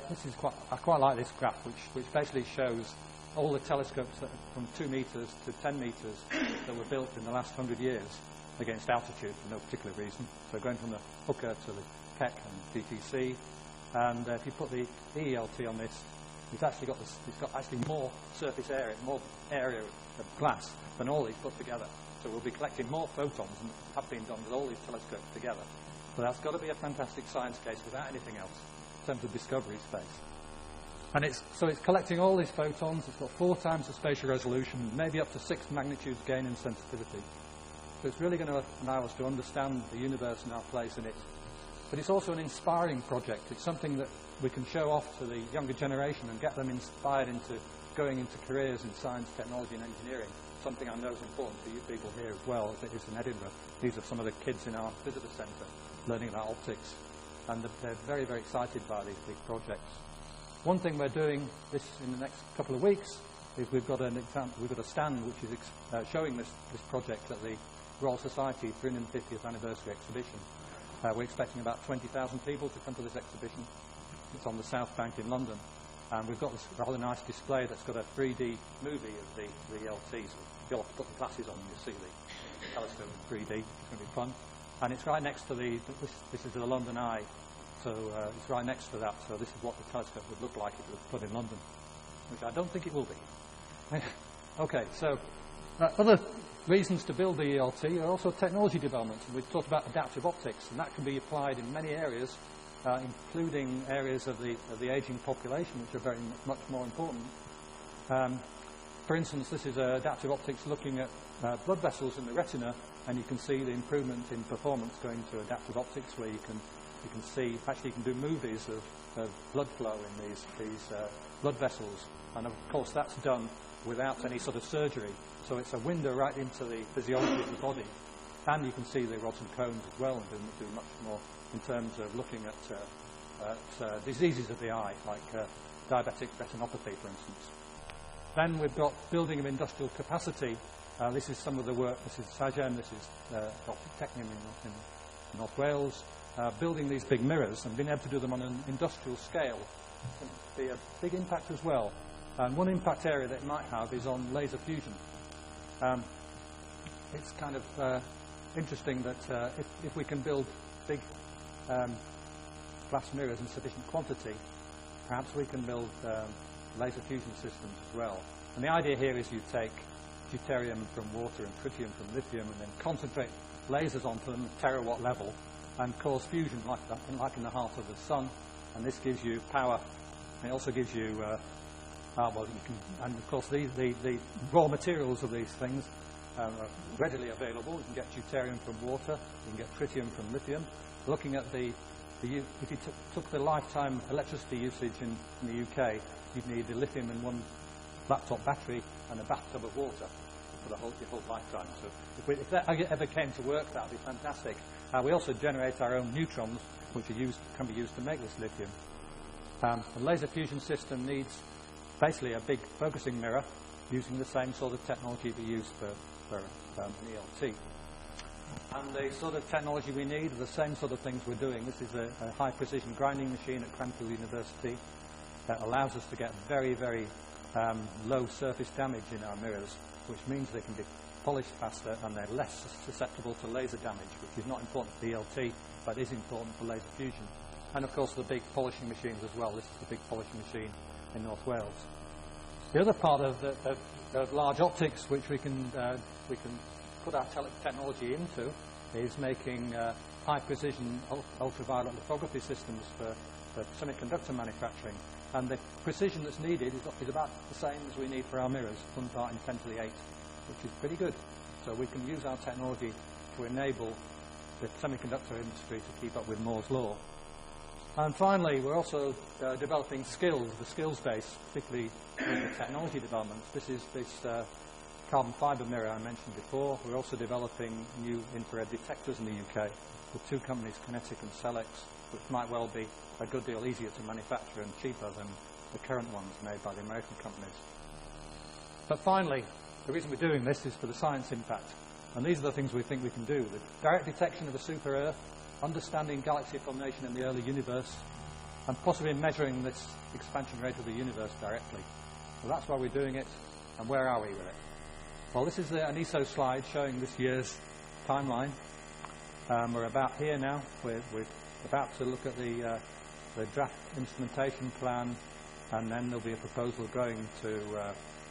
quite like this graph, which basically shows all the telescopes that from 2 meters to 10 meters that were built in the last 100 years. against altitude for no particular reason. So going from the Hooker to the Keck and DTC, and if you put the E-ELT on this, it's got actually more surface area, more area of glass than all these put together. So we'll be collecting more photons than have been done with all these telescopes together. So that's got to be a fantastic science case without anything else in terms of discovery space. And it's collecting all these photons. It's got 4 times the spatial resolution, maybe up to 6 magnitudes gain in sensitivity. So it's really going to allow us to understand the universe and our place in it. But it's also an inspiring project. It's something that we can show off to the younger generation and get them inspired into going into careers in science, technology and engineering, something I know is important for you people here as well as it is in Edinburgh. These are some of the kids in our visitor centre learning about optics, and they're very, very excited by these big projects. One thing we're doing this in the next couple of weeks is we've got a stand which is showing this project at the Royal Society 350th Anniversary Exhibition. We're expecting about 20,000 people to come to this exhibition. It's on the South Bank in London. And we've got this rather nice display that's got a 3D movie of the E-ELT. So you'll have to put the glasses on and you'll see the telescope in 3D. It's going to be fun. And it's right next to this is the London Eye. So it's right next to that. So this is what the telescope would look like if it was put in London, which I don't think it will be. Okay, so other reasons to build the E-ELT are also technology developments. And we've talked about adaptive optics, and that can be applied in many areas, including areas of the aging population, which are very much more important. For instance, this is adaptive optics looking at blood vessels in the retina, and you can see the improvement in performance going to adaptive optics, where you can see, actually you can do movies of blood flow in these blood vessels, and of course that's done without any sort of surgery. So it's a window right into the physiology of the body, and you can see the rods and cones as well, and do much more in terms of looking at diseases of the eye, like diabetic retinopathy, for instance. Then we've got building of industrial capacity. This is some of the work. This is Sajem, this is Dr. Technium in North Wales, building these big mirrors and being able to do them on an industrial scale. It's going to be a big impact as well. And one impact area that it might have is on laser fusion. It's kind of interesting that if we can build big glass mirrors in sufficient quantity, perhaps we can build laser fusion systems as well. And the idea here is you take deuterium from water and tritium from lithium and then concentrate lasers onto them at terawatt level and cause fusion like in the heart of the sun. And this gives you power. And it also gives you and of course the raw materials of these things are readily available. You can get deuterium from water, you can get tritium from lithium. Looking at if you took the lifetime electricity usage in the UK, you'd need the lithium in one laptop battery and a bathtub of water for your whole lifetime. So if that ever came to work, that would be fantastic. We also generate our own neutrons, which can be used to make this lithium. The laser fusion system needs basically a big focusing mirror using the same sort of technology we use for an E-ELT. And the sort of technology we need are the same sort of things we're doing. This is a high-precision grinding machine at Cranfield University that allows us to get very, very low surface damage in our mirrors, which means they can be polished faster and they're less susceptible to laser damage, which is not important for E-ELT, but is important for laser fusion. And of course the big polishing machines as well. This is the big polishing machine in North Wales. The other part of large optics, which we can put our technology into, is making high-precision ultraviolet lithography systems for semiconductor manufacturing. And the precision that's needed is about the same as we need for our mirrors, 1 part in 10 to the 8, which is pretty good. So we can use our technology to enable the semiconductor industry to keep up with Moore's law. And finally, we're also developing skills, the skills base, particularly in the technology developments. This is this carbon fibre mirror I mentioned before. We're also developing new infrared detectors in the UK with 2 companies, Kinetic and Selex, which might well be a good deal easier to manufacture and cheaper than the current ones made by the American companies. But finally, the reason we're doing this is for the science impact. And these are the things we think we can do. The direct detection of a super-Earth, understanding galaxy formation in the early universe, and possibly measuring this expansion rate of the universe directly. So that's why we're doing it, and where are we with it? Well, this is an ESO slide showing this year's timeline. We're about here now. We're about to look at the draft instrumentation plan, and then there'll be a proposal going to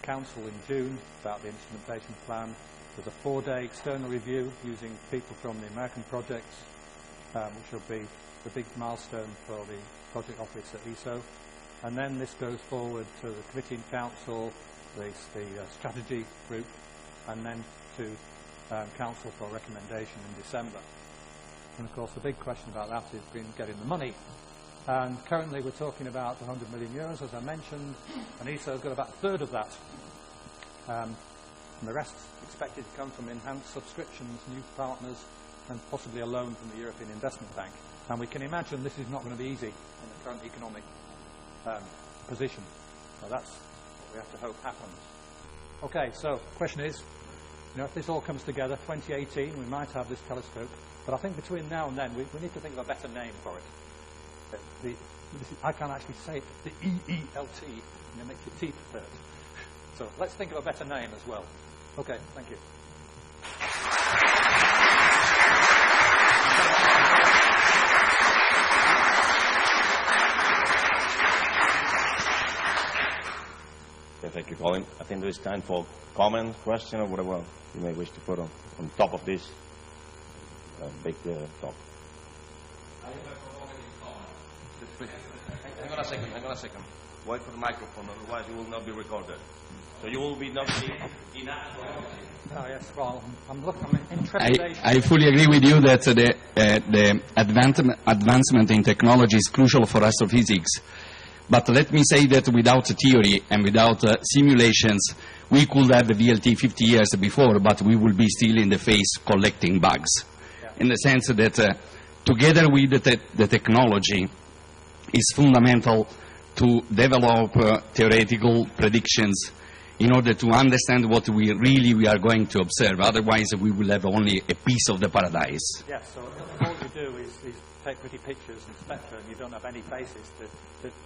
Council in June about the instrumentation plan. There's a 4-day external review using people from the American projects, which will be the big milestone for the project office at ESO. And then this goes forward to the Committee in Council, the strategy group, and then to Council for recommendation in December. And of course the big question about that has been getting the money. And currently we're talking about 100 million euros, as I mentioned, and ESO's got about a third of that. And the rest expected to come from enhanced subscriptions, new partners, and possibly a loan from the European Investment Bank. And we can imagine this is not going to be easy in the current economic position. So that's what we have to hope happens. Okay, so the question is, if this all comes together, 2018, we might have this telescope. But I think between now and then, we need to think of a better name for it. I can't actually say it. The E-ELT, and it makes your teeth hurt. So let's think of a better name as well. Okay, thank you. Okay, thank you, Colin. I think there is time for comment, question, or whatever you may wish to put on top of this big talk. Hang on a second. Wait for the microphone, otherwise you will not be recorded. So you will be not in Oh yes, well, I'm in trepidation. I fully agree with you that the advancement in technology is crucial for astrophysics. But let me say that without theory and without simulations, we could have the VLT 50 years before, but we will be still in the phase collecting bugs. Yeah. In the sense that together with the technology is fundamental to develop theoretical predictions in order to understand what we are going to observe. Otherwise, we will have only a piece of the paradise. Yes, so all you do is take pretty pictures and spectra, and you don't have any basis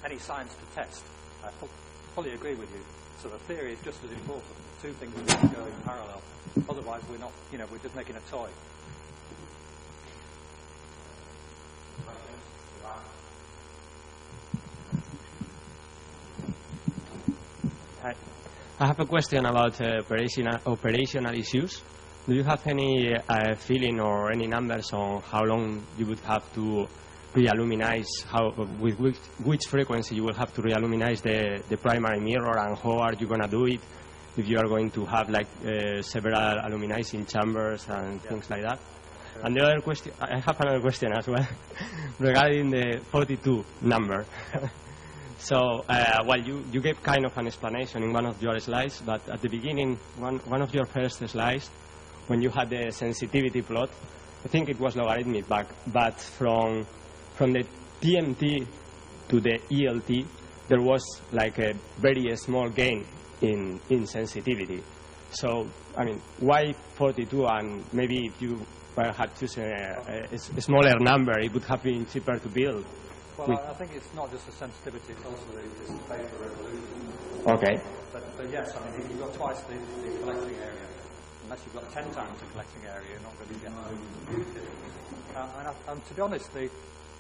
any science to test. I fully agree with you. So the theory is just as important. The two things need to go in parallel. Otherwise, we're not, we're just making a toy. I have a question about operational issues. Do you have any feeling or any numbers on how long you would have to re-illuminize, with which frequency you will have to re-illuminize the primary mirror, and how are you going to do it? If you are going to have several illuminizing chambers and things like that. And the other question, I have another question as well regarding the 42 number. So, you gave kind of an explanation in one of your slides, but at the beginning, one of your first slides, when you had the sensitivity plot, I think it was logarithmic, but from the TMT to the E-ELT, there was like a very small gain in sensitivity. So, I mean, why 42? And maybe if you had chosen a smaller number, it would have been cheaper to build. Well, I think it's not just the sensitivity, it's also the spatial resolution. Okay. But yes, I mean, if you've got twice the collecting area, unless you've got 10 times the collecting area, you're not going to get those. And to be honest,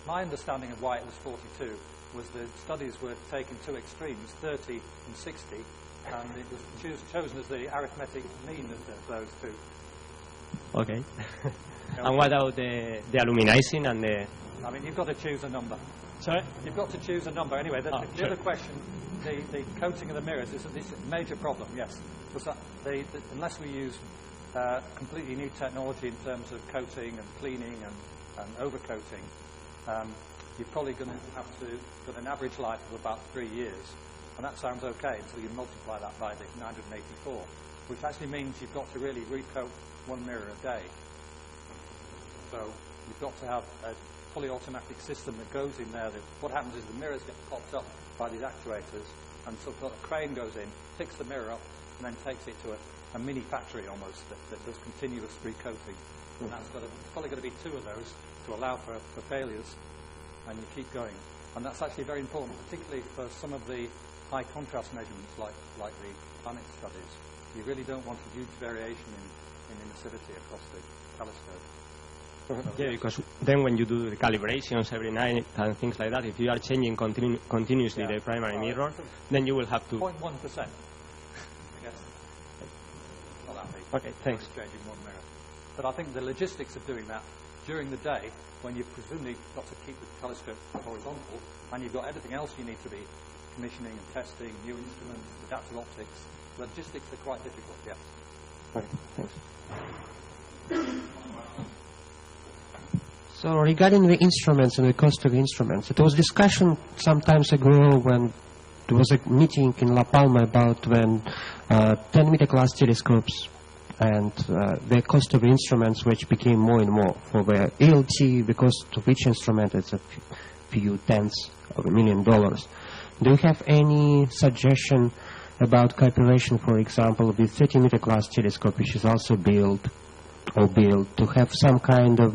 my understanding of why it was 42 was the studies were taking two extremes, 30 and 60, and it was chosen as the arithmetic mean of those two. Okay. And what about the illuminizing and the... I mean, you've got to choose a number. Sorry? You've got to choose a number. Anyway, the other question, the coating of the mirrors is a major problem, yes. Because unless we use completely new technology in terms of coating and cleaning and overcoating, you're probably going to have to get an average life of about 3 years. And that sounds okay until you multiply that by the 984, which actually means you've got to really recoat one mirror a day. So you've got to have a fully automatic system that goes in there. What happens is the mirrors get popped up by these actuators, and so a crane goes in, picks the mirror up, and then takes it to a mini factory almost that does continuous recoating. And that's probably going to be 2 of those to allow for failures, and you keep going. And that's actually very important, particularly for some of the high contrast measurements like the planet studies. You really don't want a huge variation in the reflexivity across the telescope. Yeah, because then when you do the calibrations every night and things like that, if you are changing continuously the primary mirror, then you will have to... 0.1%. I guess. Not that big. Okay, thanks. Changing one mirror. But I think the logistics of doing that during the day, when you've presumably got to keep the telescope horizontal, and you've got everything else you need to be commissioning and testing, new instruments, adaptive optics, the logistics are quite difficult, yes. Okay, thanks. So regarding the instruments and the cost of instruments, it was discussion some times ago when there was a meeting in La Palma about when 10-meter class telescopes and the cost of instruments, which became more and more. For the E-ELT, the cost of each instrument is a few tenths of $1 million. Do you have any suggestion about cooperation, for example, with 30-meter class telescope, which is also built, to have some kind of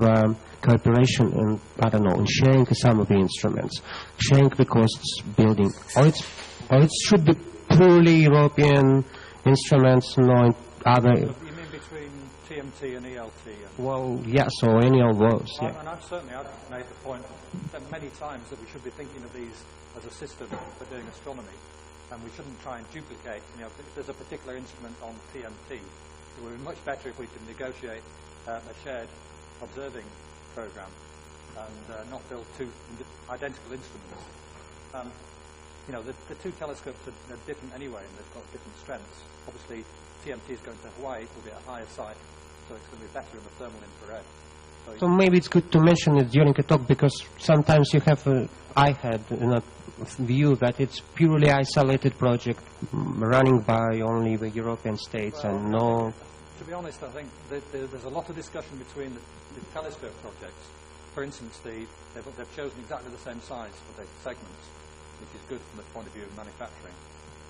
cooperation in, I don't know, in sharing some of the instruments, sharing the costs, building, or it should be purely European instruments, no other. You mean between TMT and E-ELT? Well, yes, or any of those. Yeah. And I've made the point many times that we should be thinking of these as a system for doing astronomy, and we shouldn't try and duplicate. You know, if there's a particular instrument on TMT, it would be much better if we could negotiate a shared observing program and not build two identical instruments. You know, the two telescopes are different anyway, and they've got different strengths. Obviously, TMT is going to Hawaii, it will be at a higher site, so it's going to be better in the thermal infrared. So maybe it's good to mention it during a talk, because sometimes you have, I had a view that it's purely isolated project running by only the European states and no... To be honest, I think there's a lot of discussion between the telescope projects. For instance, they've chosen exactly the same size for the segments, which is good from the point of view of manufacturing.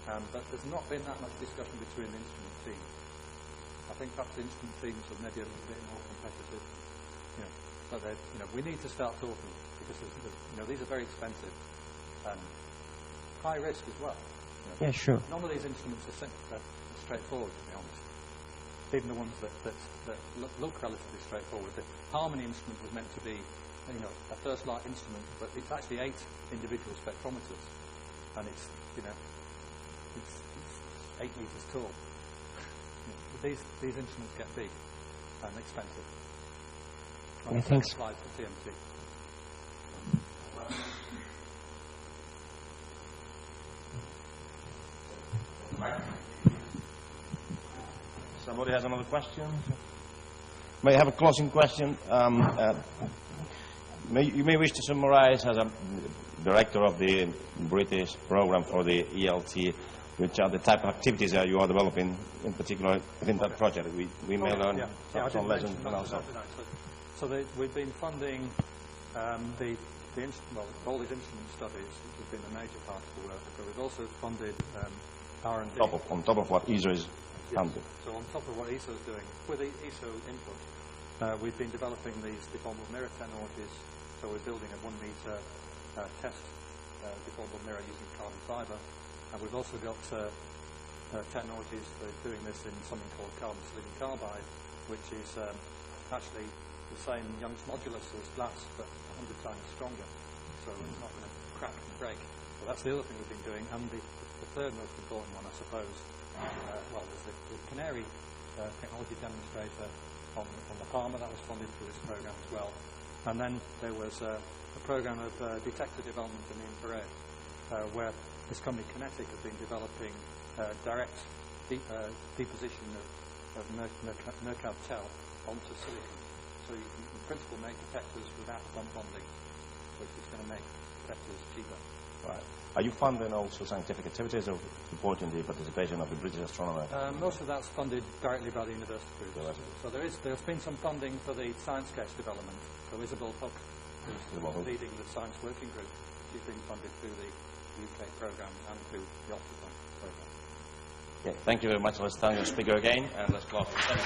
But there's not been that much discussion between the instrument teams. I think perhaps the instrument teams are maybe a little bit more competitive. You know, but we need to start talking, because these are very expensive and high risk as well. You know. Yeah, sure. None of these instruments are straightforward, to be honest. Even the ones that look relatively straightforward. The Harmony instrument was meant to be, a first light instrument, but it's actually 8 individual spectrometers, and it's 8 meters tall. These instruments get big and expensive. Yeah, thanks. Slide for TMT. Somebody has another question? May I have a closing question? You may wish to summarize, as a director of the British program for the E-ELT, which are the type of activities that you are developing, in particular within that project. We may learn some lessons from ourselves. So we've been funding all these instrument studies, which has been a major part of the work, but we've also funded R&D. On top of what ESO is funding. So on top of what ESO is doing, with ESO input, we've been developing these deformable mirror technologies. So we're building a 1 meter test deformable mirror using carbon fiber. And we've also got technologies for doing this in something called carbon silicon carbide, which is actually the same Young's modulus as glass, but 100 times stronger. So it's not going to crack and break. So that's the other thing we've been doing. And the third most important one, I suppose, there's the Canary technology demonstrator on La Palma that was funded through this program as well. And then there was a program of detector development in the infrared, where this company Kinetic have been developing direct deposition of mercaptan onto silicon. So you can, in principle, make detectors without bonding, which is going to make detectors cheaper. Right. Are you funding also scientific activities or supporting the participation of the British astronomers? Most of that's funded directly by the university groups. So there's been some funding for the science sketch development. So Isabel Hook, who's leading the science working group, she's been funded through the UK program and through the optical program. Yeah, thank you very much. Let's thank the speaker again, and let's close the seminar.